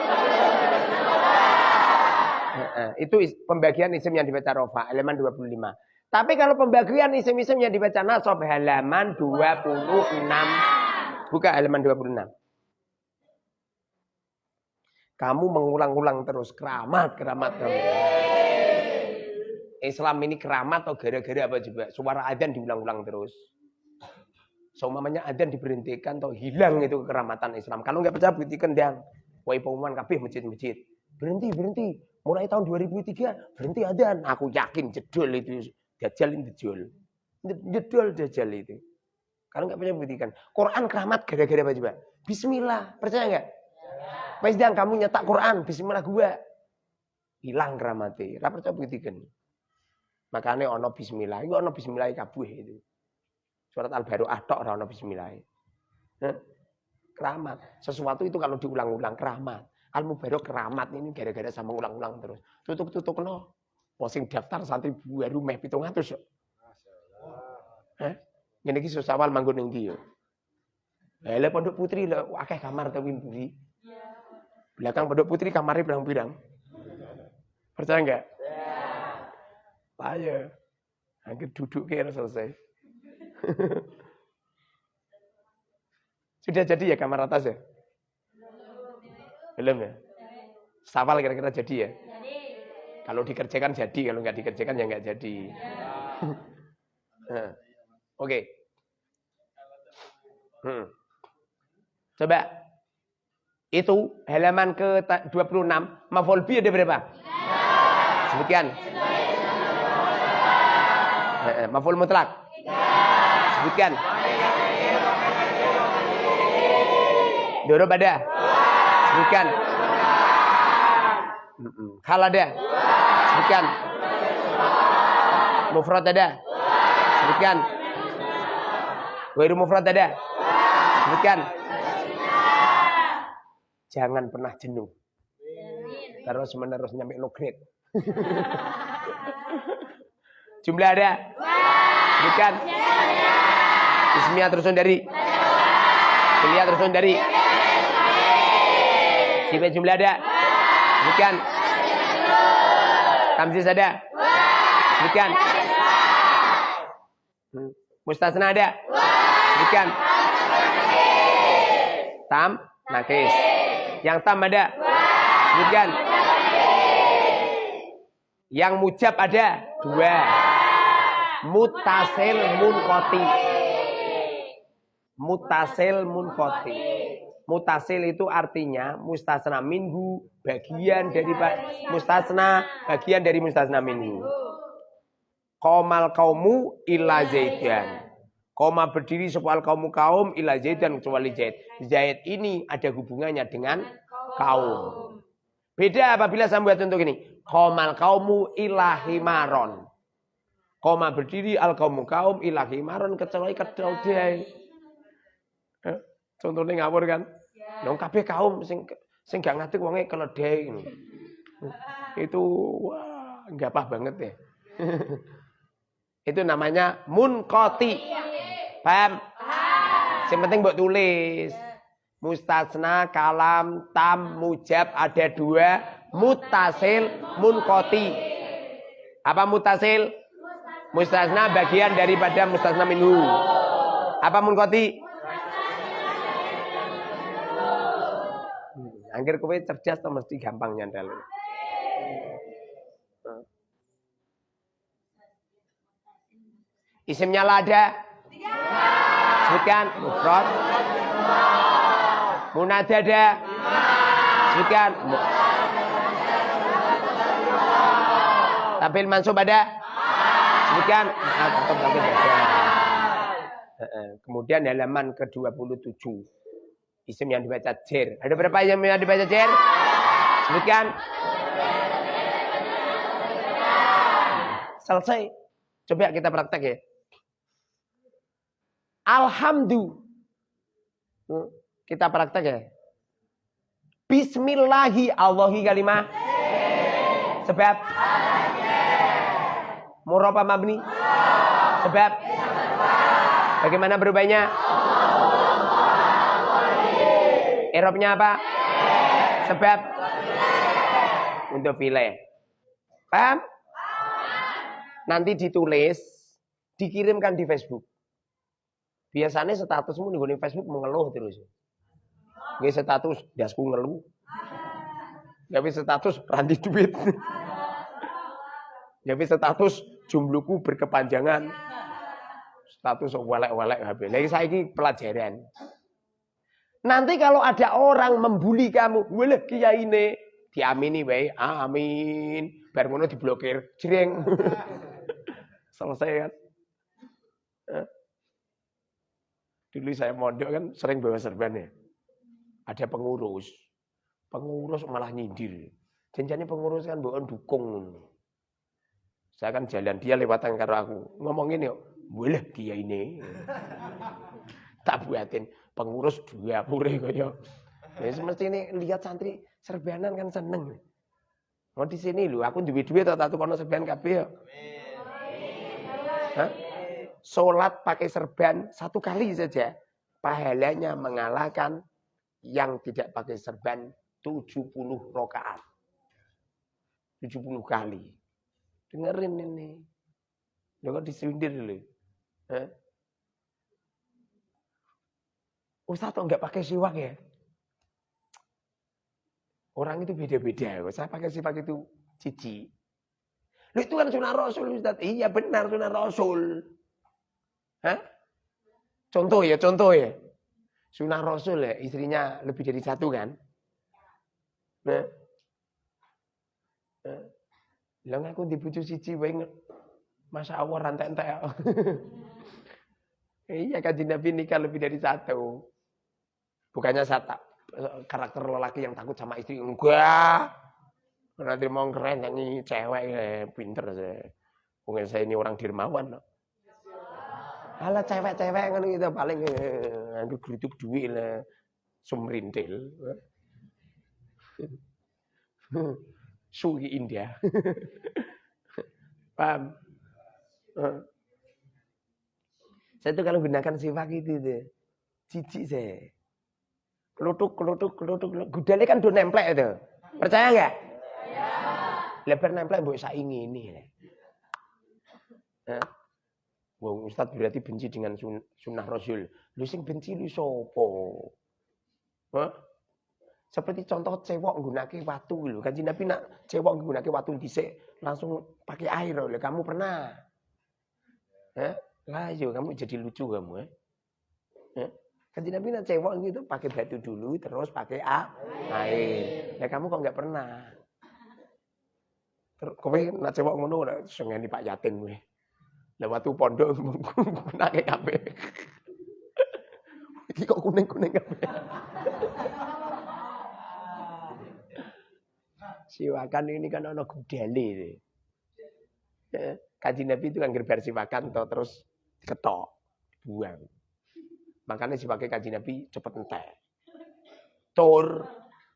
Itu pembagian isim yang dibaca rofa, halaman 25. Tapi kalau pembagian isim-isim yang dibaca nasab, halaman 26. Buka halaman 26. Kamu mengulang-ulang terus. Keramat. Islam ini keramat atau gara-gara apa coba? Suara adzan diulang-ulang terus. Seumpamanya adzan diberhentikan atau hilang itu keramatan Islam. Kalau nggak percaya buktikan dang. Wahai pengumuman kabeh masjid-masjid. Berhenti. Mulai tahun 2003 berhenti adzan. Aku yakin jedul itu. Dajjal ini jedul. Jedul dajjal itu. Kalau nggak percaya buktikan. Quran keramat gara-gara apa coba? Bismillah. Percaya nggak? Wes dang kamu nyetak Quran. Bismillah gua. Hilang keramatnya. Ora percaya buktikan. Makanya ono bismillah. Itu ono bismillah kabeh itu. Surat Al-Baroah tok ora ono bismillah. Keramat. Sesuatu itu kalau diulang-ulang keramat. Al-Mubarok keramat ini gara-gara sama ulang-ulang terus. Tutuk no. Wong sing daftar santri baru meh 700 yo. Ngene iki sawal manggon ning ndi yo. Lah Pondok Putri lho akeh kamar tapi mburi. Belakang Pondok Putri kamarnya pirang-pirang. Percaya enggak? Ayo. Angger duduk kira selesai. Sudah jadi ya kamar atas ya? Belum ya? Sawal kira-kira jadi ya? Jadi. Kalau dikerjakan jadi, kalau nggak dikerjakan ya nggak jadi. Oke. Coba. Itu halaman ke-26. Maf'ul bi ada berapa? Sebutkan. Maf'ul mutlak. Sebutkan. Doro pada. Sebutkan. Hal ada. Sebutkan. Mufrad ada. Sebutkan. Ghairu mufrad ada. Sebutkan. Jangan pernah jenuh. Terus menerus nyampe low grade. Jumlah ada. Sebutkan. Ismiyah terus dari. Kuliah terus dari. Sifat jumlah ada. Sebutkan. Tamyiz ada. Sebutkan. Mustasna ada. Sebutkan. Tam, nakis. Yang tam ada. Sebutkan. Yang mujab ada. 2. Mutasil munqati. Mutasil munqati. Mutasil itu artinya mustasna minhu, bagian dari mustasna, bagian dari mustasna minhu. Qomal kaumu illa zaidan. Koma berdiri sebuah kaum illa zaidan kecuali Zaid. Zaid ini ada hubungannya dengan kaum. Beda apabila saya buat untuk ini. Qomal kaumu illa himaron. Koma berdiri al kaumu kaum illa himaron kecuali keledai. Contohnya ngawur kan? Nong kabeh kaum sing gak ngerti wonge keledai ini. Itu wah gapah banget ya. Itu namanya munqati. Paham? Yang penting buat tulis. Mustasna, kalam, tam, mujab ada 2. Mutasil, munqati. Apa mutasil? Mustasna bagian daripada mustasna minhu. Apa munqati? Angger kowe cerdas to mesti gampang nyandal. Isimnya lada. Sebutkan mufrad. Munada ada. Sebutkan. Tampil mansub ada. Sebutkan. Kemudian halaman ke-27. Isim yang dibaca jer. Ada berapa isim yang dibaca jer? Sebutkan. Selesai. Coba kita praktek ya. Alhamdulillah. Kita praktek ya. Bismillahi Allahi kalimah. Sebab. Murab mabni. Sebab. Bagaimana berubahnya? Irobnya apa? Sebab. Untuk pilih. Paham? Nanti ditulis. Dikirimkan di Facebook. Biasanya statusmu di Facebook mengeluh terus. Nggak status dasku ngeluh. Nggak status ranti duit. Nggak status jumlahku berkepanjangan. Status welek-welek HP. Lagi saiki pelajaran. Nanti kalau ada orang membuli kamu, "Wah, kiyaine," diamini wae. Amin. Bar ngono diblokir, jreng. Selesai kan? Dulu saya mondok kan sering bawa serban ya. Ada pengurus. Pengurus malah nyindir. Janjane pengurus kan mbok dukung. Saya kan jalan, dia lewatan karo aku. Ngomongin yuk, "Wah, kiyaine." Tak buatin pengurus 20 kaya. Ya semesti ini lihat santri serbanan kan seneng. Mau di sini lho, aku duwe-duwe tak tukono serban kabeh ya. Hah? Salat pakai serban 1 kali saja. Pahalanya mengalahkan yang tidak pakai serban 70 rakaat. 70 kali. Dengerin ini. Lho kok disindir lho. Hah? Ustaz kok enggak pakai siwak ya? Orang itu beda-beda. Saya pakai siwak itu cici. Loh itu kan sunah Rasul Ustaz. Iya benar sunah Rasul. Hah? Contoh ya. Sunah Rasul ya, istrinya lebih dari 1 kan? Nah. Lah aku dibujuk siji wae. Masya Allah rantai-rantai. Iya Kanjeng Nabi nikah lebih dari 1. Bukannya karakter lelaki yang takut sama istri. Enggak. Nanti mau keren nyanyi cewek pinter saya. Mungkin saya ini orang dermawan. Alah cewek-cewek kan gitu paling nganggo glutuk duit lah. Sumrintil. Sugi India. Paham? Saya tuh kalau gunakan siwak itu tuh. Jijik saya. Kelutuk. Gudalnya kan udah nemplek itu. Percaya enggak? Lebar nemplek mbok saingi ini. Wong Ustaz berarti benci dengan sunnah Rasul. Lu sing benci lu sapa? Hah? Seperti contoh cewek nggunake watu lho. Kanjeng Nabi nak cewek nggunake watu dhisik langsung pakai air lho. Kamu pernah? Hah? Lah yo kamu jadi lucu kamu ya. Kanjeng Nabi nak cewek gitu pakai batu dulu terus pakai air. Ya kamu kok enggak pernah? Kowe nak cewek ngono ora sengeni Pak Yatin kowe. Lah watu pondok gunake kabeh. Iki kok kuning-kuning kabeh. Siwakan ini kan ana gudale. Kanjeng Nabi itu kan gerbar siwakan terus ketok, buang. Makanya siwake Kanjeng Nabi cepet entek. Tur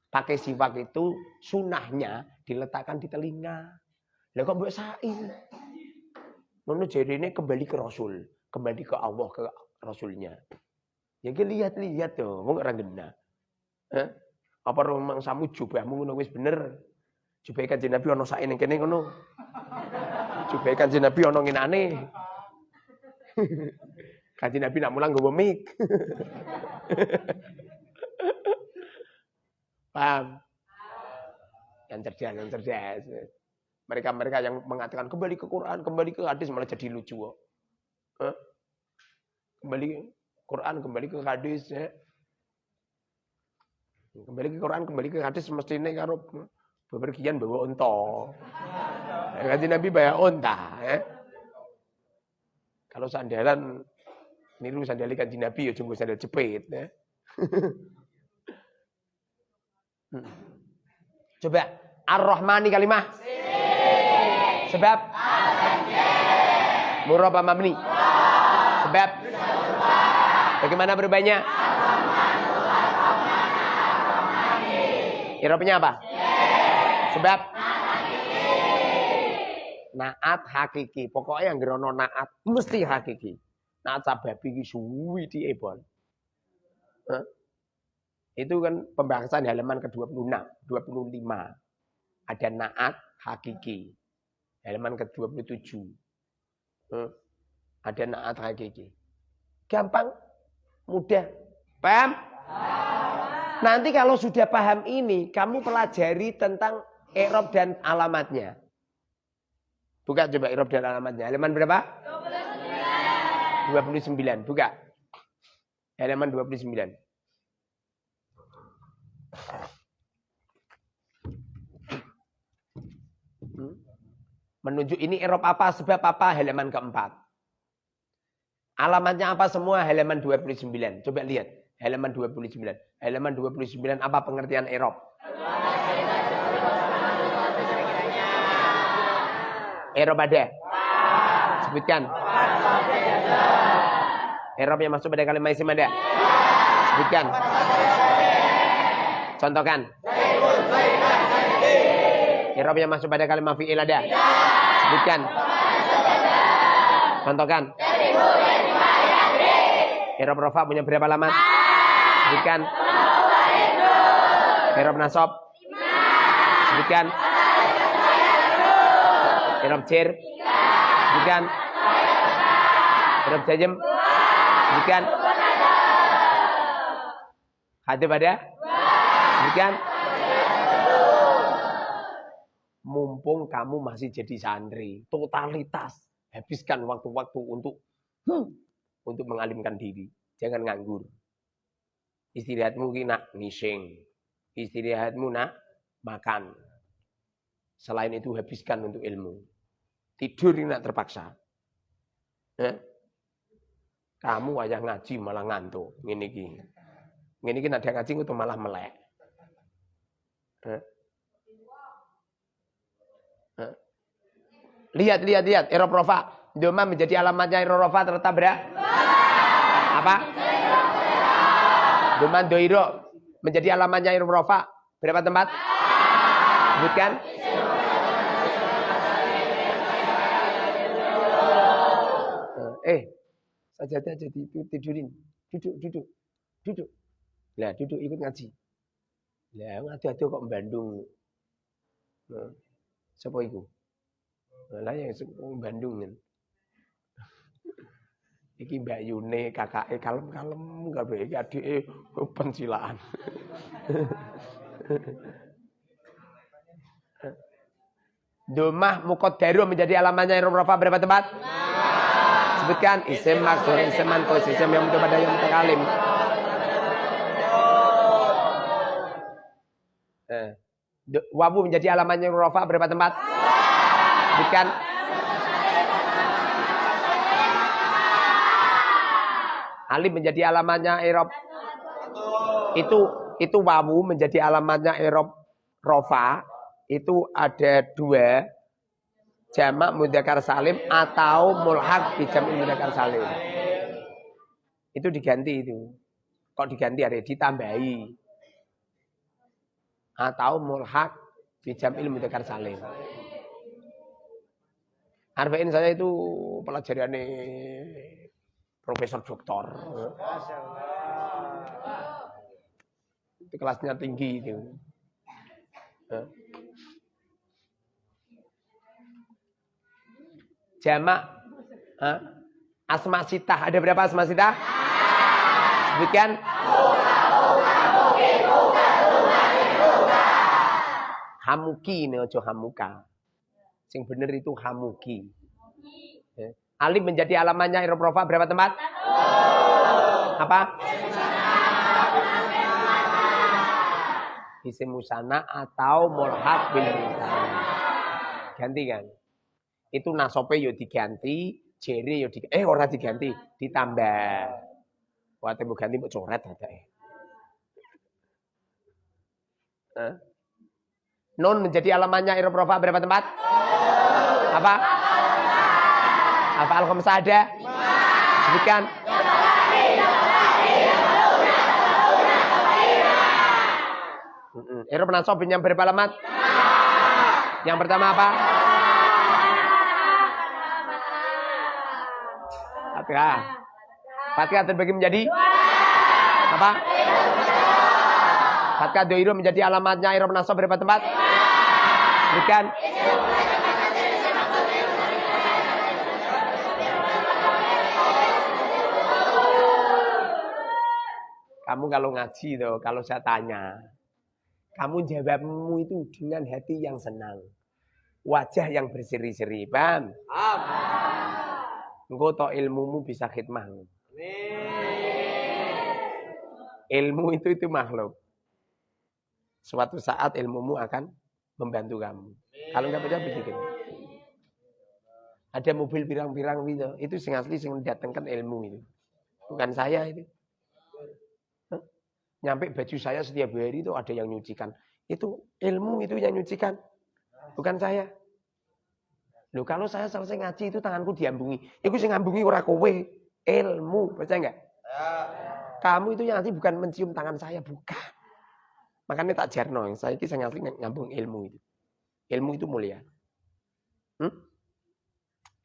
pakai siwak itu sunahnya diletakkan di telinga. Lah kok mbok sain? Ngono jarine kembali ke Rasul, kembali ke Allah, ke Rasulnya. Ya lihat tuh, wong ora genah. Apa rumang samu jubahmu ngono wis bener. Jubah Kanjeng Nabi ana sak ning kene ngono. Jubah Kanjeng Nabi ana ngenane. Kanjeng Nabi nak mulang nggawa mic. Paham? Yang cerdas. Mereka yang mengatakan kembali ke Quran, kembali ke hadis malah jadi lucu kok. Kembali ke Quran, kembali ke hadis ya. Kembali ke Quran, kembali ke hadis mestine karo bepergian bawa unta. Kanjeng Nabi bawa unta ya. Kalau sandalan niru sandali Kanjeng Nabi ya junggu sandal jepit ya. Coba Ar-Rahmani kalimah. Sebab murah apa mabni? Sebab bagaimana berubahnya? Irobnya apa? Sebab naat hakiki. Pokoknya yang gerono naat mesti hakiki. Naat sababi iki suwi diebon. Itu kan pembahasan halaman ke-26, 25. Ada naat hakiki. Halaman ke-27. Ada naat hakiki. Gampang, mudah. Paham? Nanti kalau sudah paham ini, kamu pelajari tentang i'rab dan alamatnya. Buka coba i'rab dan alamatnya. Halaman berapa? 29. 29. Buka. Halaman 29. Menunjuk ini Erop apa, sebab apa, halaman keempat. Alamatnya apa semua, halaman 29. Coba lihat, halaman 29. Halaman 29 apa pengertian Erop? Erop ada? Sebutkan. Erop yang masuk pada kalimat isim ada? Sebutkan. Contohkan. I'rab yang masuk pada kalimat fi'il ada? Sebutkan. Contohkan. I'rab rafa punya berapa alamat? Sebutkan. I'rab nasab? Sebutkan. I'rab jar? Sebutkan. I'rab jazm? Sebutkan. Hadif ada? Sebutkan. Mumpung kamu masih jadi santri, totalitas habiskan waktu-waktu untuk mengalimkan diri. Jangan nganggur. Istirahatmu nak ngising, istirahatmu nak makan. Selain itu habiskan untuk ilmu. Tidur nak terpaksa. Kamu wayah ngaji malah ngantuk. Ngene iki nak dia ngaji itu malah melek. Lihat. I'rab rafa. Doma menjadi alamatnya i'rab rafa terletak berapa? Apa? Doma doiro menjadi alamatnya i'rab rafa berapa tempat? Sebutkan. Sajadah jadi tidurin. Duduk. Lah duduk ikut ngaji. Lah ngadu-adu kok Bandung. Siapa itu? Lah yang Bandung kan. Iki Mbak Yune kakake kalem-kalem kabeh iki adike pensilaan. Domah muqaddaru menjadi alamatnya i'rab rafa berapa tempat? Sebutkan isim maksur, isim manqus, isim yang pada yang mutakalim. Wawu menjadi alamatnya i'rab rafa berapa tempat? Sebutkan. Alif menjadi alamatnya i'rab. Itu wawu menjadi alamatnya i'rab rafa. Itu ada dua. Jamak mudzakkar salim atau mulhaq bi jam'il mudzakkar salim. Itu diganti itu. Kok diganti ada ditambahi. Atau mulhaq bi jam'il mudzakkar salim. Arba'in saya itu pelajariannya profesor doktor. Itu kelasnya tinggi itu. Jamak asma sitah. Ada berapa asma sitah? Sebutkan. Hamuki ini ojo hamuka. Sing bener itu hamuki. Alif menjadi alamatnya i'rab rafa berapa tempat? Apa? Isim musanna atau mulhaq bil musanna. Ganti kan? Itu nasope yo diganti, jere yo ora diganti, ditambah. Wah, temu ganti mbok coret adake. Nun menjadi alamatnya i'rab rafa berapa tempat? Apa? Apa al-khamsah ada? Sebutkan. I'rab nasab yang berapa alamat? Yang pertama apa? Fathah terbagi menjadi apa? Fathah doiro menjadi alamatnya i'rab nasab berapa tempat? Bukan. Kamu kalau ngaji tuh, kalau saya tanya, kamu jawabmu itu dengan hati yang senang, wajah yang berseri-seri, paham? Engko tok ilmumu bisa khidmah. Ilmu itu makhluk. Suatu saat ilmumu akan membantu kamu. Kalau enggak percaya bikin. Ada mobil pirang-pirang gitu. Itu sing asli sing mendatangkan ilmu itu. Bukan saya itu. Nyampe baju saya setiap hari itu ada yang nyucikan. Itu ilmu itu yang nyucikan. Bukan saya. Loh kalau saya selesai ngaji itu tanganku diambungi. Iku sing ngambungi ora kowe. Ilmu, percaya enggak? Kamu itu yang asli bukan mencium tangan saya, bukan. Makanya tak jarno, saya ini yang asli ngambung ilmu itu. Ilmu itu mulia.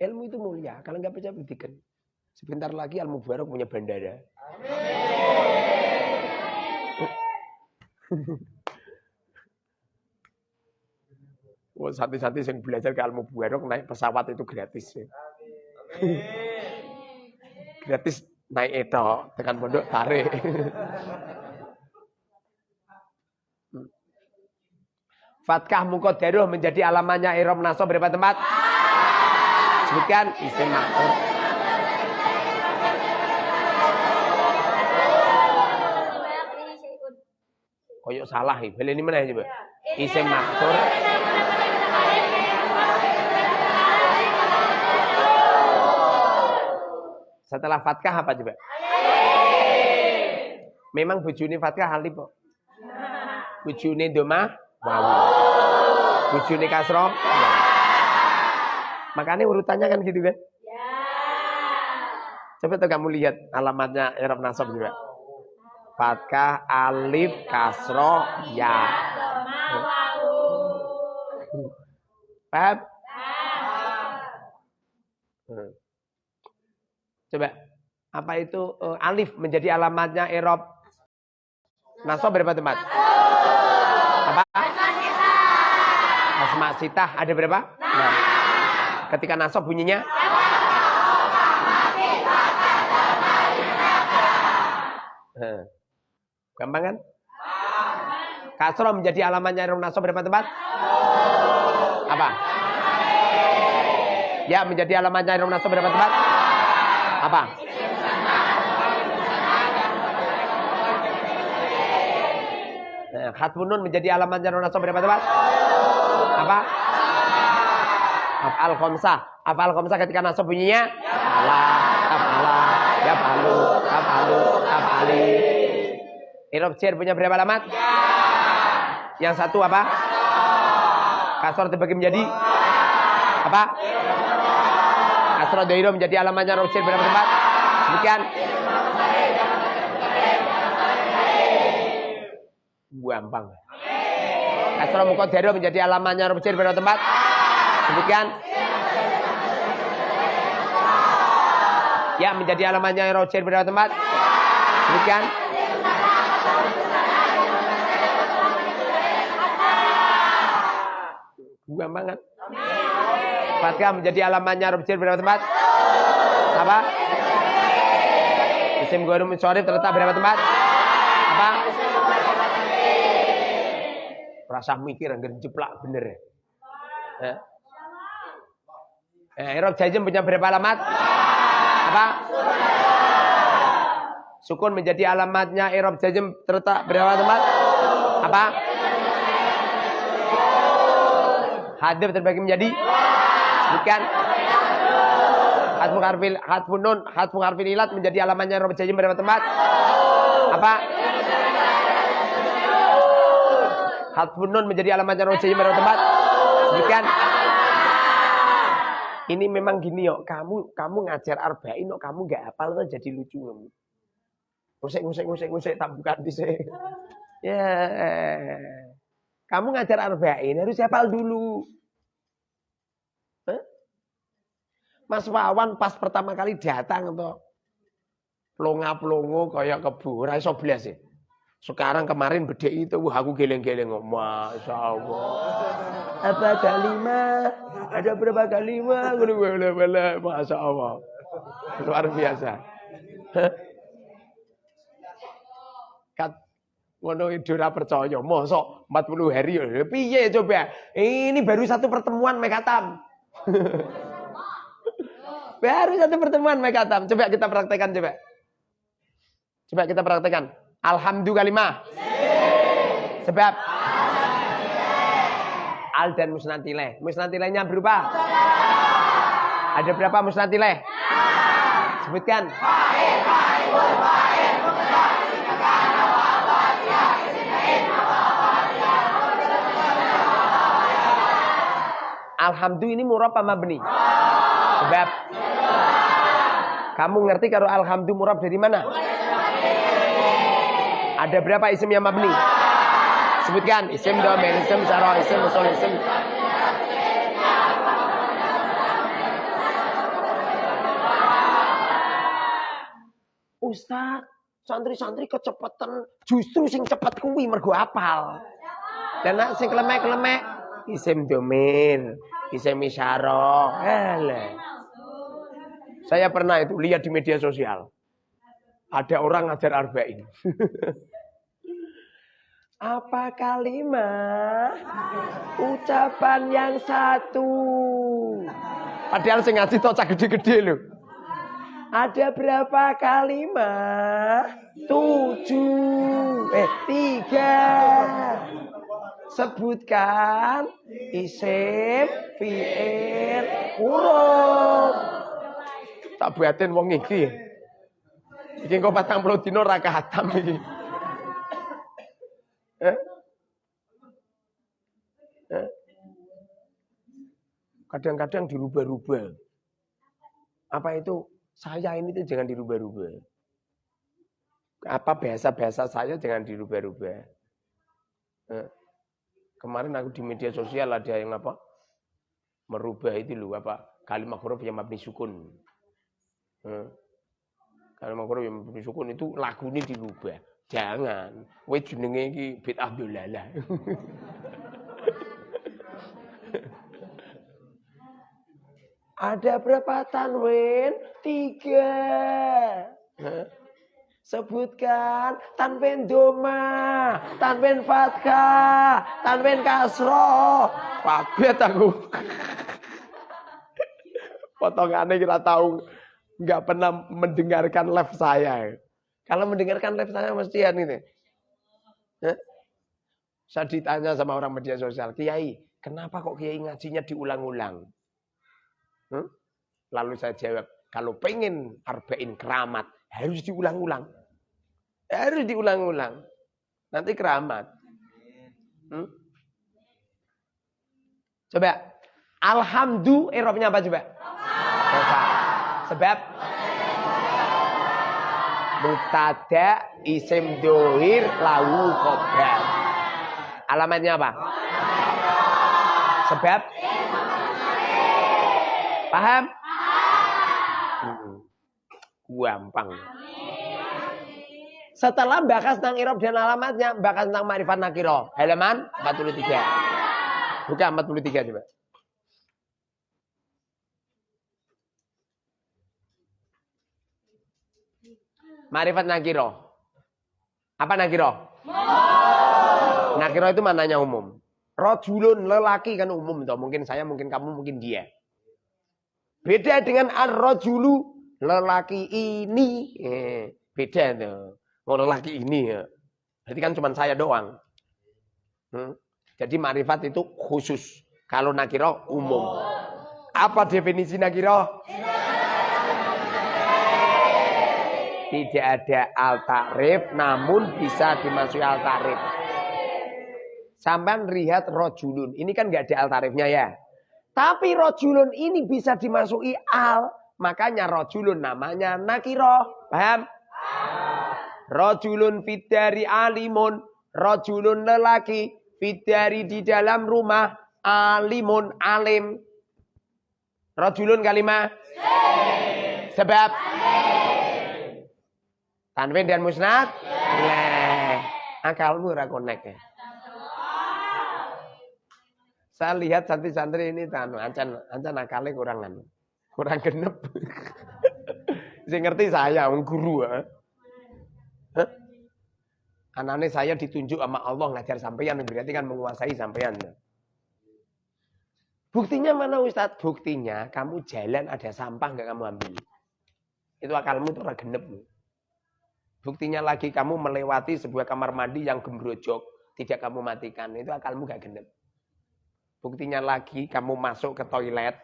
Ilmu itu mulia. Kalau enggak percaya buktikan. Sebentar lagi Al-Mubarak punya bandara. Wah, satu-satu yang belajar ke Al-Mubarak naik pesawat itu gratis. Gratis naik itu tekan pondok tarik. Fatkah muqaddarah menjadi alamannya i'rab nasab berapa tempat? Sebutkan isim maksur. Koyok salah iki. Beli ini mana coba? Isim maksur. Setelah fatkah apa coba? Memang bojone fatkah alif kok. Bojone domah wawu. Bojone kasroh. Ya. Makanya urutannya kan gitu kan? Ya. Coba tuh kamu lihat alamatnya i'rab nasab juga. Fatkah, alif, kasroh, ya. Paham? Coba, apa itu alif menjadi alamatnya i'rab nasab berapa tempat? Apa? Asma sitah ada berapa? Nah. Ketika nasab bunyinya? Gampang kan? Kasroh menjadi alamatnya i'rab nasab berapa tempat? Apa? Ya menjadi alamatnya i'rab nasab berapa tempat? Apa? Khatfun nun menjadi alamatnya i'rab nasab berapa tempat? Apa? Af'al khamsah. Af'al khamsah ketika nasab bunyinya tafala, yafalu, tafalu, tafali. I'rab jar punya berapa alamat? Yang satu apa? Kasroh dibagi menjadi apa? Kasroh dhairah menjadi alamatnya i'rab jar berapa tempat? Sebutkan. Gampang. Kasroh muqaddarah menjadi alamatnya i'rab jar berapa tempat? Sebutkan. Ya menjadi alamatnya i'rab jar berapa tempat? Sebutkan. Gampang kan? Fatkah menjadi alamatnya i'rab jar berapa tempat? Apa? Isim ghairul munsharif terletak berapa tempat? Apa? Rasa mikir anggar jeplak bener ya. I'rab jazm punya berapa alamat? Apa? Sukun menjadi alamatnya i'rab jazm terletak berapa tempat? Apa? Hadir terbagi menjadi bukan hatfun nun, hatfun harfil ilat menjadi alamatnya i'rab jazm berapa tempat? Apa? Hatfun nun menjadi alamatnya i'rab jazm berapa tempat? Bukan. Ini memang gini yo, kamu ngajar arba'in kok kamu enggak hafal kan jadi lucu kamu. Ngusik tak buka dhisik. Ya. Kamu ngajar arba'in harus hafal dulu. Mas Wawan pas pertama kali datang tuh plonga-plongo kayak kebu, ora iso blas ya. Sekarang kemarin beda itu, aku geleng-geleng, Masya Allah. Apa kalimat? Ada berapa kalimat? Masya Allah. Luar biasa. Kat, ngono itu ora percaya. Mosok 40 hari ya. Piye coba? Ini baru satu pertemuan mekatam. Baru satu pertemuan mereka khatam. Coba kita praktekkan coba. Coba kita praktekkan. Alhamdulillah. Sebab al dan musnadileh. Musnadilehnya berupa. Ada berapa musnadileh? Sebutkan. Alhamdulillah ini murab apa mabni? Sebab kamu ngerti kalau alhamdulillah murab dari mana? Ada berapa isim yang mabni? Sebutkan. Isim domir, isim syarah, isim usul, isim. Ustaz, santri-santri kecepatan. Justru sing cepet kuwi mergo apal. Dan nak sing klemek-klemek isim domir, isim isyarah. Saya pernah itu lihat di media sosial. Ada orang ngajar arba'in. Apa kalimat ucapan yang satu? Padahal sing ngaji tocak gede-gede loh. Ada berapa kalimat? 7. 3. Sebutkan isim, fi'il, huruf. Tak buatin wong iki. Iki kok 40 dino ra khatam iki. Kadang-kadang dirubah-rubah. Apa itu? Saya ini tuh jangan dirubah-rubah. Apa bahasa-bahasa saya jangan dirubah-rubah. Kemarin aku di media sosial ada yang apa? Merubah itu loh apa? Kalimat huruf yang mabni sukun. Kalimat huruf yang mabni sukun itu lagu ini dirubah. Jangan. Wes jenenge iki bid'ah dolalah. Ada berapa tanwin? 3. Sebutkan tanwin doma, tanwin fathah, tanwin kasroh. Kaget aku. Potongannya kita tahu nggak pernah mendengarkan live saya. Kalau mendengarkan live saya mestian ini. Saya ditanya sama orang media sosial, Kiai, kenapa kok Kiai ngajinya diulang-ulang? Lalu saya jawab, kalau pengen arba'in keramat, harus diulang-ulang. Harus diulang-ulang. Nanti keramat. Coba. Alhamdulillah, i'rabnya apa coba? Sebab mubtada isim dohir lahu khobar. Alamatnya apa? Sebab paham? Gampang. Setelah bahas tentang i'rab dan alamatnya, bahas tentang ma'rifat nakirah. Halaman 43. Buka 43 coba. Ma'rifat nakirah. Apa nakirah? Nakirah itu maknanya umum. Rajulun lelaki kan umum toh. Mungkin saya, mungkin kamu, mungkin dia. Beda dengan ar-rajulu lelaki ini. Beda tuh. Oh, lelaki ini ya. Berarti kan cuma saya doang. Jadi ma'rifat itu khusus. Kalau nakirah umum. Apa definisi nakirah? Tidak ada al-ta'rif, namun bisa dimasuki al-ta'rif. Sampai lihat rojulun. Ini kan nggak ada al-ta'rifnya ya. Tapi rojulun ini bisa dimasuki al. Makanya rojulun namanya nakirah. Paham? Rojulun fidari alimun. Rojulun lelaki. Fidari di dalam rumah. Alimun alim. Rojulun kalimah. Sebab. Tanwin dan musnad. Akalmu ora konek ya. Saya lihat santri-santri ini ancan akalnya kurang genep. Saya ngerti saya, guru. Anaknya saya ditunjuk sama Allah ngajar sampeyan, berarti kan menguasai sampeyan. Buktinya mana Ustadz? Buktinya kamu jalan ada sampah nggak kamu ambil. Itu akalmu itu ora genep. Buktinya lagi kamu melewati sebuah kamar mandi yang gembrojok, tidak kamu matikan. Itu akalmu nggak genep. Buktinya lagi kamu masuk ke toilet,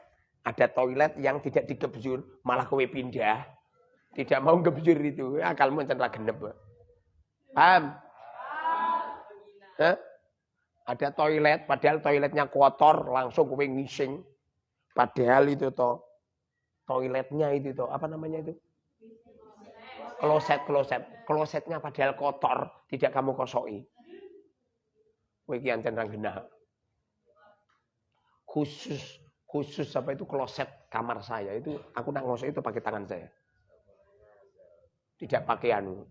ada toilet yang tidak digebjur, malah kowe pindah. Tidak mau gebjur itu, akalmu cenderung genep. Paham? Hah? Ada toilet, padahal toiletnya kotor, langsung kowe ngising. Padahal itu toh toiletnya itu toh, apa namanya itu? Klosetnya padahal kotor, tidak kamu kosoki. Kowe iki cenderung genah. Khusus apa itu kloset kamar saya itu aku nak ngosok itu pakai tangan saya. Tidak pakai anu.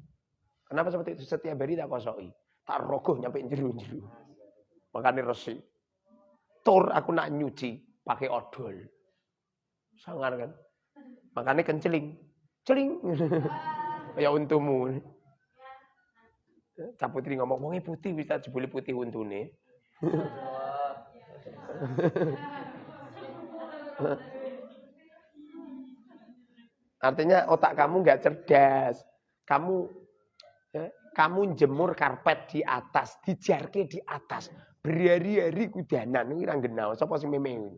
Kenapa seperti itu? Setiap hari tak kosoki. Tak rogoh nyampe jeru-jeru. Makanya resi. Tur aku nak nyuci pakai odol. Sangar kan? Makanya kenceling. Celing. Ya untumu. Cak Putri ngomong, wonge putih bisa jebule putih untune. Artinya otak kamu nggak cerdas. Kamu jemur karpet di atas, dijarke di atas. Berhari-hari kudanan, ini orang genau. Siapa sih meme?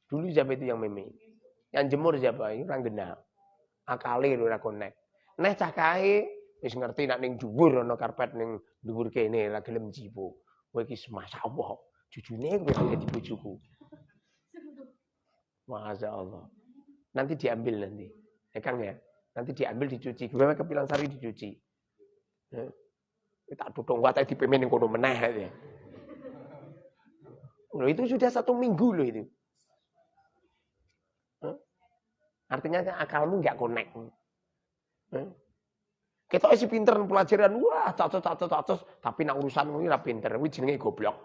Dulu siapa itu yang meme? Yang jemur siapa? Ini orang genau. Akale ora konek. Nek cah kae wis ngerti nek ning dhuwur ana karpet ning dhuwur kene la gelem jiwo. Kowe iki masyaallah. Jujune kowe dadi bojoku. Masyaallah. Nanti diambil nanti. Ya Kang ya. Nanti diambil dicuci. Gue ke Pilangsari dicuci. Tak tutung wae dipemen ning kono meneh ya. Loh itu sudah 1 minggu loh itu. Artinya akalmu nggak connect. Kita isi pinter pelajaran, wah cacos, tapi nak urusan ini lah pinter, ini jenenge goblok.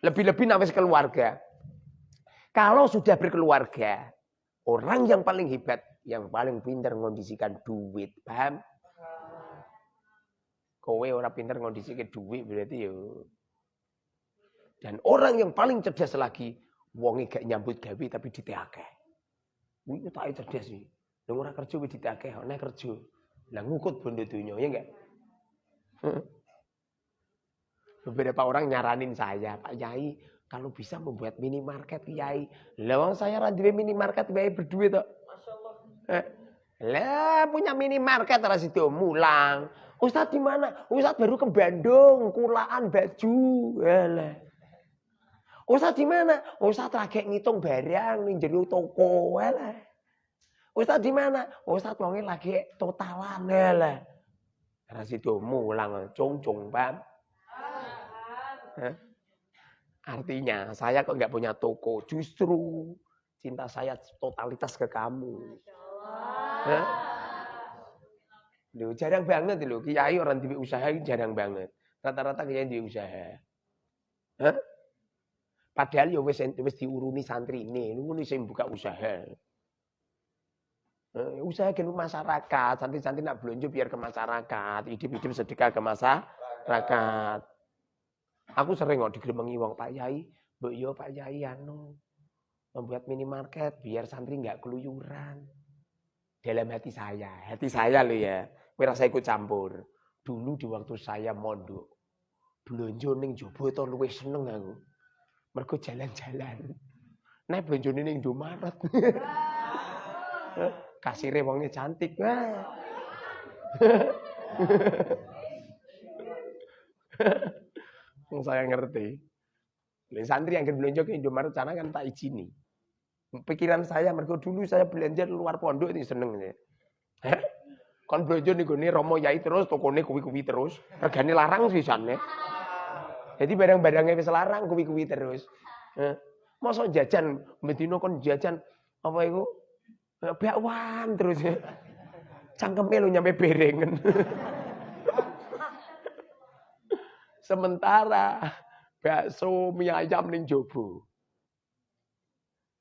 Lebih-lebih namanya keluarga. Kalau sudah berkeluarga, orang yang paling hebat, yang paling pinter ngondisikan duit, paham? Kowe orang pinter ngondisikan duit berarti ya. Dan orang yang paling cerdas lagi, wonge gak nyambut gawe tapi diteake. Ini tak cerdas sih. Nang ora kerja wis diteake, nek kerja. Lah ngukut bondo dunya, ya enggak? Beberapa orang nyaranin saya, Pak Yai, kalau bisa membuat minimarket, Yai. Lah saya ra duwe minimarket wae berduit tok. Masyaallah. Lah punya minimarket ra sido mulang. Ustaz di mana? Ustaz baru ke Bandung, kulaan baju. Lah. Ustaz di mana? Ustaz lagi ngitung barang ning jero toko. Lah. Ustaz di mana? Ustaz wonge lagi totalan lah. Ra sido mulang cong-cong, Pak. Artinya saya kok nggak punya toko, justru cinta saya totalitas ke kamu. Loh, jarang banget loh, kiai orang duwe usaha ini jarang banget. Rata-rata kiai duwe usaha. Padahal ya wis diuruni santri ini, ngono sing buka usaha. Usaha ke masyarakat, santri-santri nak belanja biar ke masyarakat, hidup-hidup sedekah ke masyarakat. Aku sering kok digremengi wong Pak Yai, mbok yo Pak Yai anu membuat minimarket biar santri enggak keluyuran. Dalam hati saya loh ya, kowe rasa ikut campur. Dulu di waktu saya mondok, blonjo ning jowo to luwih seneng aku. Mergo jalan-jalan. Nek blonjone ning Indomaret. Kasire wonge cantik. Saya ngerti. Santri yang belanja ke Indomaret sana kan tak izini. Pikiran saya mergo dulu saya belanja di luar pondok ini seneng ya. Kon belanja ning gone Romo Yai terus tokone kuwi-kuwi terus. Regane larang sisane. Jadi barang-barangnya wis larang kuwi-kuwi terus. Mosok jajan bedino kon jajan apa iku? Bakwan terus ya. Cangkeme lu nyampe berengen. Sementara bakso mie ayam ning jobo.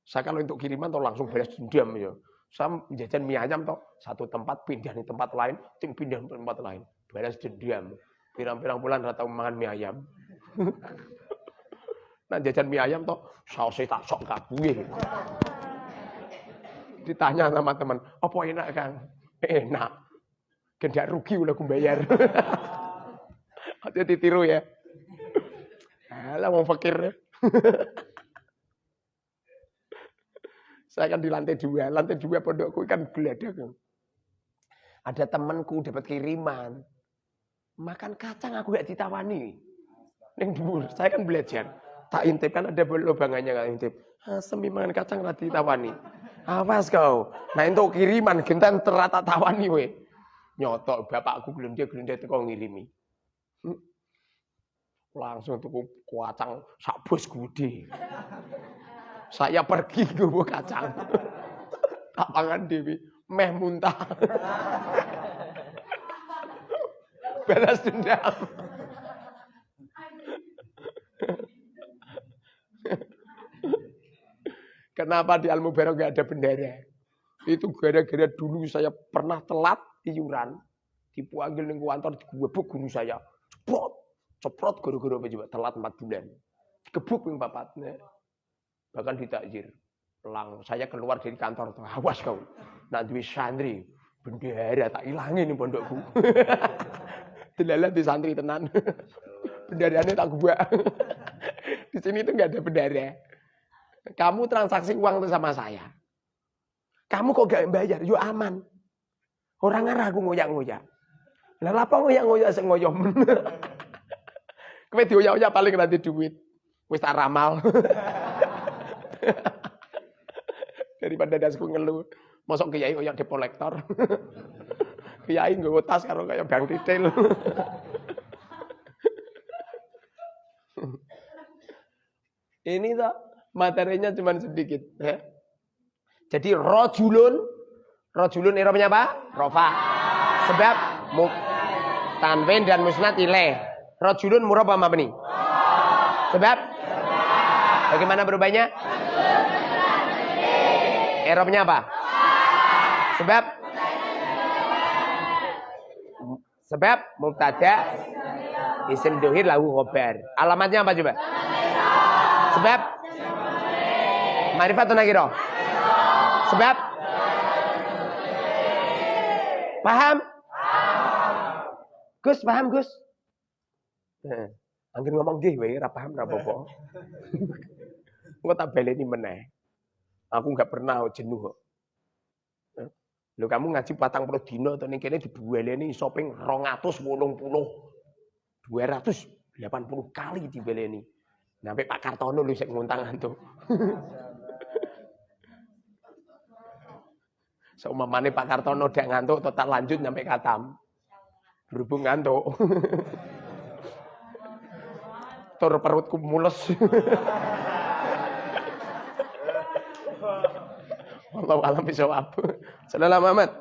Saya kalau untuk kiriman toh langsung balas dendam ya. Saya jajan mie ayam toh satu tempat pindah di tempat lain, pindah ke tempat lain. Balas dendam. Pirang-pirang bulan rata makan mie ayam. Nak jajan mie ayam toh sausnya tak sok kabeh. Ditanya sama teman, apa enak Kang? Enak. Kendak rugi udah aku bayar. Hati-hati tiru ya. Alah mau fakir. Saya kan di lantai 2. Lantai 2 pondokku kan geladak. Ada temanku dapat kiriman. Makan kacang aku gak ditawani. Ning dhuwur, saya kan belajar. Tak intip kan ada lubangannya gak intip. Semi makan kacang gak ditawani. Awas kau. Nah itu kiriman genten terata tawani we. Nyotok bapakku gelendhe-gelendhe teko ngirimi. Langsung tuku kacang sak bus gede. Saya pergi nggowo kacang. Tak pangan dhewe, meh muntah. Balas dendam. Kenapa di Al-Mubarak gak ada bendera? Itu gara-gara dulu saya pernah telat iuran. Dipanggil ning kantor digebuk guru saya. Ceprot gara-gara apa coba? Telat 4 bulan. Digebuk ning bapaknya. Bahkan ditakjir. Saya keluar dari kantor. Awas kau. Nak duwe santri. Bendera tak ilangin ning pondokku. Delalah di santri tenan. Benderanya tak gubak. Di sini itu enggak ada bendera. Kamu transaksi uang itu sama saya. Kamu kok gak bayar? Yo aman. Orang ngarah aku ngoyak-ngoyak. Lah apa ngoyak-ngoyak sing ngoyom. Kowe dioyak-oyak paling nanti duit. Wis tak ramal. Daripada dasku ngeluh. Mosok kiai koyo depo kolektor. Kiai nggawa tas karo kaya bank retail. Ini toh materinya cuma sedikit. Ya. Jadi rojulun irobnya apa? Rofa. Sebab tanwin dan musnad ilaih. Rojulun murab apa nih? Sebab bagaimana berubahnya? Irobnya apa? Sebab mubtada isim dohir lahu khobar. Alamatnya apa coba? Sebab ma'rifat atau nakirah? Sebab paham? Gus, paham Gus? Angger ngomong nggih wae ora paham ora apa-apa. Engko tak baleni meneh. Aku enggak pernah jenuh kok. Lho kamu ngaji 40 dina to ning kene dibueleni iso ping 280. 280 kali dibeleni. Sampai Pak Kartono lu sik nguntang antuk. Seumpamane Pak Kartono dak ngantuk total lanjut sampai katam. Berhubung ngantuk. Tur perutku mules. Wallahu a'lam bishawab. Sallallahu Muhammad.